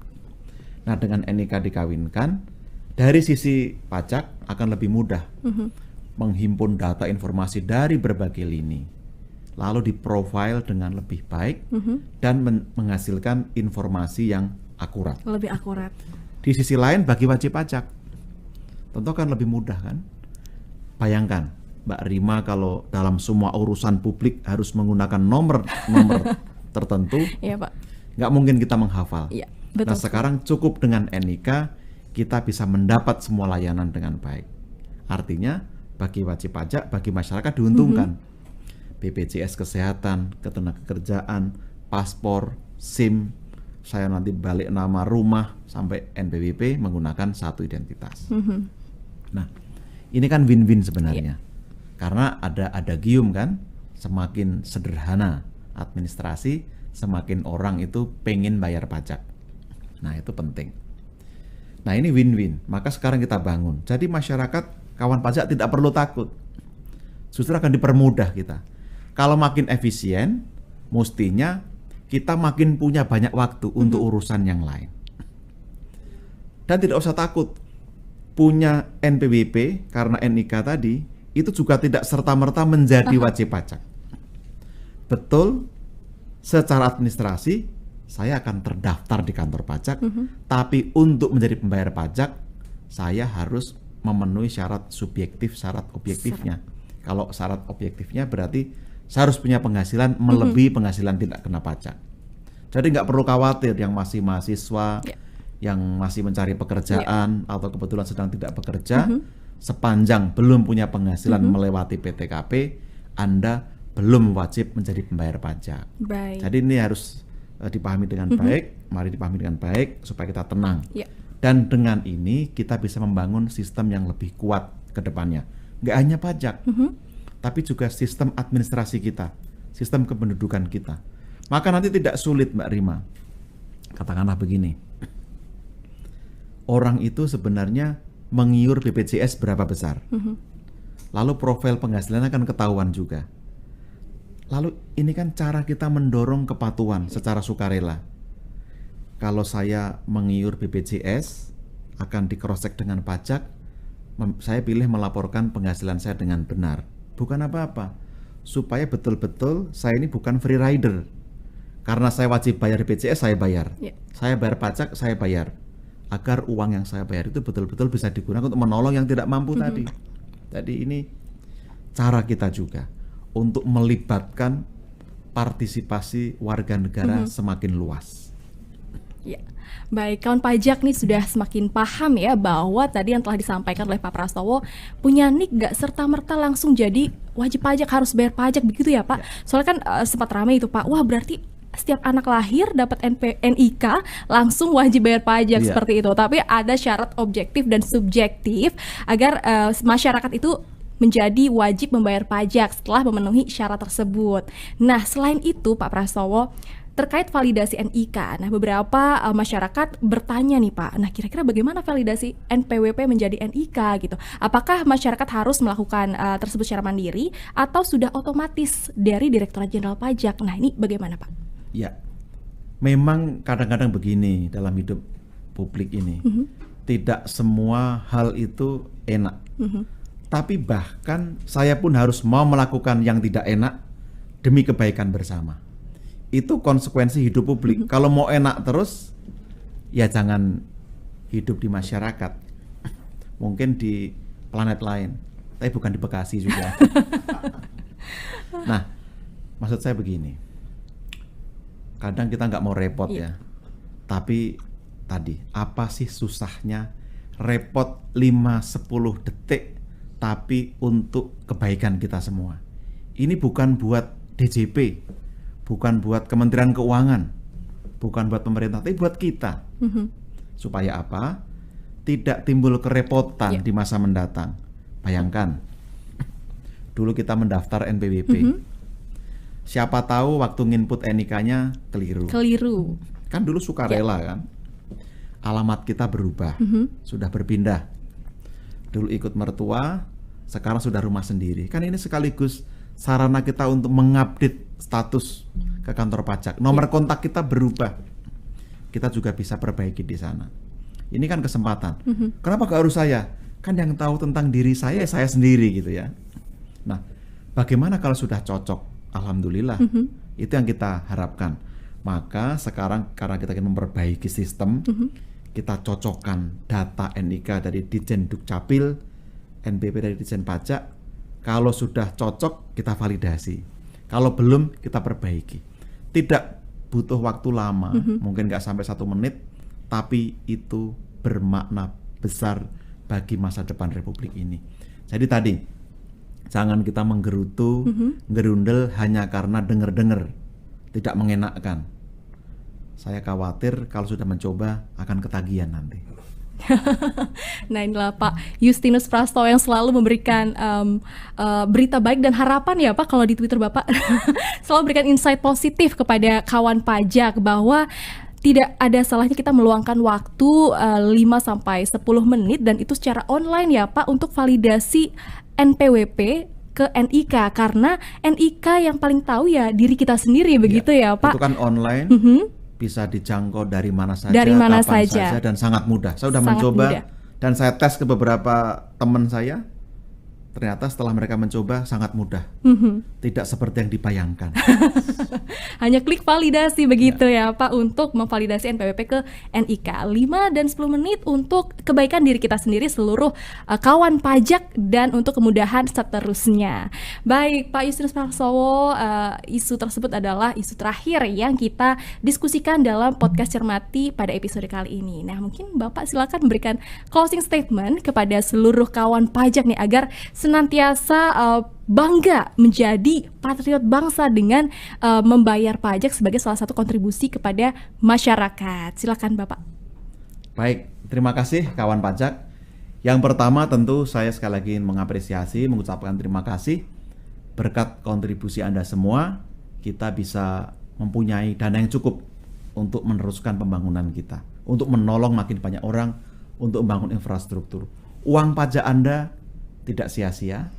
Nah, dengan NIK dikawinkan, dari sisi pajak akan lebih mudah menghimpun data informasi dari berbagai lini, lalu diprofile dengan lebih baik dan menghasilkan informasi yang akurat. Lebih akurat. Di sisi lain, bagi wajib pajak, tentu akan lebih mudah kan? Bayangkan, Mbak Rima kalau dalam semua urusan publik harus menggunakan nomor tertentu, Iya, Pak. nggak mungkin kita menghafal. Iya, betul. Nah, sekarang cukup dengan NIK, kita bisa mendapat semua layanan dengan baik. Artinya, bagi wajib pajak, bagi masyarakat diuntungkan. BPJS Kesehatan, Ketenagakerjaan, paspor, SIM, saya nanti balik nama rumah, sampai NPWP menggunakan satu identitas. Nah, ini kan win-win sebenarnya. Karena ada adagium kan, semakin sederhana administrasi, semakin orang itu pengen bayar pajak. Nah, itu penting. Nah, ini win-win. Maka sekarang kita bangun. Jadi masyarakat, kawan pajak tidak perlu takut. Justru akan dipermudah kita. Kalau makin efisien, mestinya kita makin punya banyak waktu untuk urusan yang lain. Dan tidak usah takut. Punya NPWP karena NIK tadi, itu juga tidak serta-merta menjadi wajib pajak. Betul, secara administrasi, saya akan terdaftar di kantor pajak, tapi untuk menjadi pembayar pajak, saya harus memenuhi syarat subjektif, syarat objektifnya. Kalau syarat objektifnya berarti saya harus punya penghasilan melebihi penghasilan tidak kena pajak. Jadi nggak perlu khawatir yang masih mahasiswa, yang masih mencari pekerjaan, atau kebetulan sedang tidak bekerja, sepanjang belum punya penghasilan melewati PTKP, Anda belum wajib menjadi pembayar pajak. Baik. Jadi ini harus dipahami dengan baik, mari dipahami dengan baik supaya kita tenang. Ya. Dan dengan ini kita bisa membangun sistem yang lebih kuat ke depannya. Nggak hanya pajak, tapi juga sistem administrasi kita, sistem kependudukan kita. Maka nanti tidak sulit, Mbak Rima. Katakanlah begini, orang itu sebenarnya mengiur BPJS berapa besar. Lalu profil penghasilan akan ketahuan juga. Lalu ini kan cara kita mendorong kepatuhan secara sukarela. Kalau saya mengiur BPJS, akan di-cross-check dengan pajak, saya pilih melaporkan penghasilan saya dengan benar. Bukan apa-apa, supaya betul-betul saya ini bukan free rider. Karena saya wajib bayar BPJS, saya bayar. Saya bayar pajak, saya bayar. Agar uang yang saya bayar itu betul-betul bisa digunakan untuk menolong yang tidak mampu tadi. Jadi ini cara kita juga untuk melibatkan partisipasi warga negara semakin luas. Ya, baik, kawan pajak nih sudah semakin paham ya bahwa tadi yang telah disampaikan oleh Pak Prastowo, punya NIK gak serta-merta langsung jadi wajib pajak, harus bayar pajak begitu ya Pak? Soalnya kan sempat ramai itu Pak, wah berarti setiap anak lahir dapat NIK langsung wajib bayar pajak seperti itu. Tapi ada syarat objektif dan subjektif agar masyarakat itu menjadi wajib membayar pajak setelah memenuhi syarat tersebut. Nah, selain itu Pak Prastowo, terkait validasi NIK, nah beberapa masyarakat bertanya nih Pak, nah kira-kira bagaimana validasi NPWP menjadi NIK gitu? Apakah masyarakat harus melakukan tersebut secara mandiri atau sudah otomatis dari Direktorat Jenderal Pajak? Nah ini bagaimana Pak? Ya, memang kadang-kadang begini dalam hidup publik ini, tidak semua hal itu enak. Tapi bahkan saya pun harus mau melakukan yang tidak enak demi kebaikan bersama. Itu konsekuensi hidup publik. Kalau mau enak terus, ya jangan hidup di masyarakat. Mungkin di planet lain. tapi bukan di Bekasi juga. Nah, maksud saya begini, kadang kita nggak mau repot ya, tapi tadi apa sih susahnya repot 5-10 detik tapi untuk kebaikan kita semua. Ini bukan buat DJP, bukan buat Kementerian Keuangan, bukan buat pemerintah, tapi buat kita. Supaya apa? Tidak timbul kerepotan di masa mendatang. Bayangkan, dulu kita mendaftar NPWP. Siapa tahu waktu nginput NIK-nya keliru. Kan dulu sukarela kan. Alamat kita berubah, sudah berpindah. Dulu ikut mertua, sekarang sudah rumah sendiri. Kan ini sekaligus sarana kita untuk mengupdate status ke kantor pajak. Nomor kontak kita berubah. Kita juga bisa perbaiki di sana. Ini kan kesempatan. Kenapa gak harus saya? Kan yang tahu tentang diri saya sendiri gitu ya. Nah, bagaimana kalau sudah cocok? Alhamdulillah. Itu yang kita harapkan. Maka sekarang karena kita ingin memperbaiki sistem, kita cocokkan data NIK dari Ditjen Dukcapil, NPWP dari Ditjen Pajak. Kalau sudah cocok, kita validasi. Kalau belum, kita perbaiki. Tidak butuh waktu lama, mungkin nggak sampai 1 menit, tapi itu bermakna besar bagi masa depan Republik ini. Jadi tadi, jangan kita menggerutu, gerundel hanya karena dengar-dengar, tidak mengenakkan. Saya khawatir kalau sudah mencoba akan ketagihan nanti. Nah, inilah Pak Justinus Prastowo yang selalu memberikan berita baik dan harapan ya Pak, kalau di Twitter Bapak selalu memberikan insight positif kepada kawan pajak bahwa tidak ada salahnya kita meluangkan waktu 5-10 menit dan itu secara online ya Pak untuk validasi NPWP ke NIK, karena NIK yang paling tahu ya diri kita sendiri begitu ya Pak. Itu kan online, bisa dijangkau dari mana saja, kapan saja dan sangat mudah. Saya sudah mencoba dan saya tes ke beberapa teman saya. Ternyata setelah mereka mencoba sangat mudah, tidak seperti yang dibayangkan. Hanya klik validasi begitu ya Pak untuk memvalidasi NPWP ke NIK. 5 dan 10 menit untuk kebaikan diri kita sendiri, seluruh kawan pajak, dan untuk kemudahan seterusnya. Baik Pak Justinus Prastowo, isu tersebut adalah isu terakhir yang kita diskusikan dalam podcast Cermati pada episode kali ini. Nah, mungkin Bapak silakan memberikan closing statement kepada seluruh kawan pajak nih agar senantiasa bangga menjadi patriot bangsa dengan membayar pajak sebagai salah satu kontribusi kepada masyarakat. Silakan Bapak. Baik, terima kasih kawan pajak. Yang pertama tentu saya sekali lagi mengapresiasi, mengucapkan terima kasih. Berkat kontribusi Anda semua, kita bisa mempunyai dana yang cukup untuk meneruskan pembangunan kita, untuk menolong makin banyak orang, untuk membangun infrastruktur. Uang pajak Anda tidak sia-sia,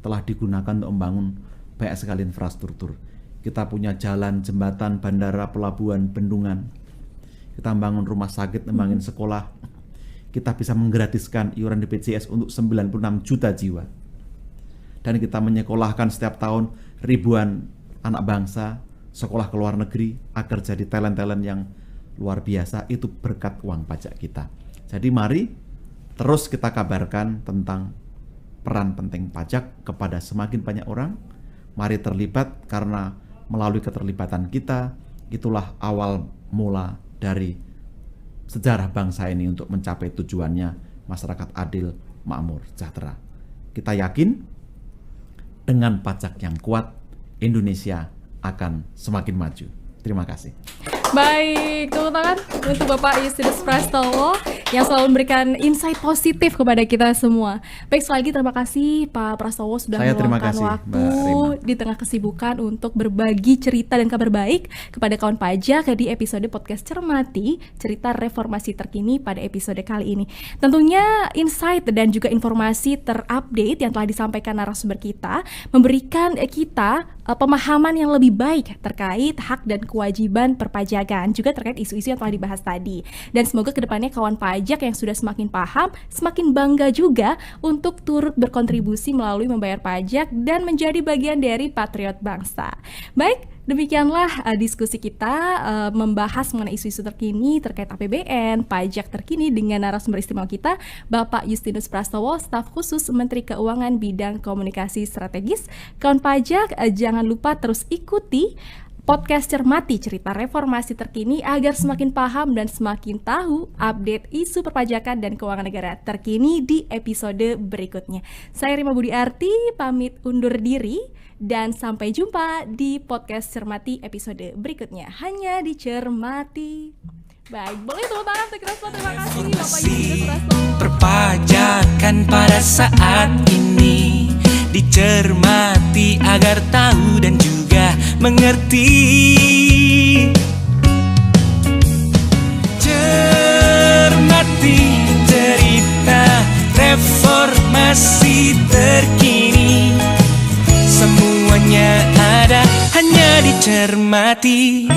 telah digunakan untuk membangun banyak sekali infrastruktur. Kita punya jalan, jembatan, bandara, pelabuhan, bendungan. Kita membangun rumah sakit, membangun sekolah. Kita bisa menggratiskan iuran BPJS untuk 96 juta jiwa. Dan kita menyekolahkan setiap tahun ribuan anak bangsa sekolah ke luar negeri agar jadi talent-talent yang luar biasa. Itu berkat uang pajak kita. Jadi mari terus kita kabarkan tentang peran penting pajak kepada semakin banyak orang. Mari terlibat, karena melalui keterlibatan kita, itulah awal mula dari sejarah bangsa ini untuk mencapai tujuannya, masyarakat adil, makmur, sejahtera. Kita yakin dengan pajak yang kuat, Indonesia akan semakin maju. Terima kasih. Baik, tepuk tangan untuk Bapak Justinus Prastowo yang selalu memberikan insight positif kepada kita semua. Baik, sekali lagi terima kasih Pak Prastowo sudah meluangkan waktu di tengah kesibukan untuk berbagi cerita dan kabar baik kepada kawan pajak di episode podcast Cermati, cerita reformasi terkini pada episode kali ini. Tentunya insight dan juga informasi terupdate yang telah disampaikan narasumber kita memberikan kita pemahaman yang lebih baik terkait hak dan kewajiban perpajakan, juga terkait isu-isu yang telah dibahas tadi. Dan semoga kedepannya kawan pajak yang sudah semakin paham, semakin bangga juga untuk turut berkontribusi melalui membayar pajak dan menjadi bagian dari patriot bangsa. Baik, Demikianlah diskusi kita membahas mengenai isu-isu terkini terkait APBN, pajak terkini dengan narasumber istimewa kita, Bapak Justinus Prastowo, staf khusus Menteri Keuangan bidang komunikasi strategis. Kawan pajak, jangan lupa terus ikuti podcast Cermati, cerita reformasi terkini agar semakin paham dan semakin tahu update isu perpajakan dan keuangan negara terkini di episode berikutnya. Saya Rima Budi Arti, pamit undur diri. Dan sampai jumpa di podcast Cermati episode berikutnya. Hanya di Cermati. Baik, boleh tepuk tangan untuk kita semua. Terima kasih Bapak Justinus Prastowo. Perpajakan pada saat ini dicermati agar tahu dan juga mengerti. Cermati cerita reformasi terkini. Semuanya ada hanya dicermati.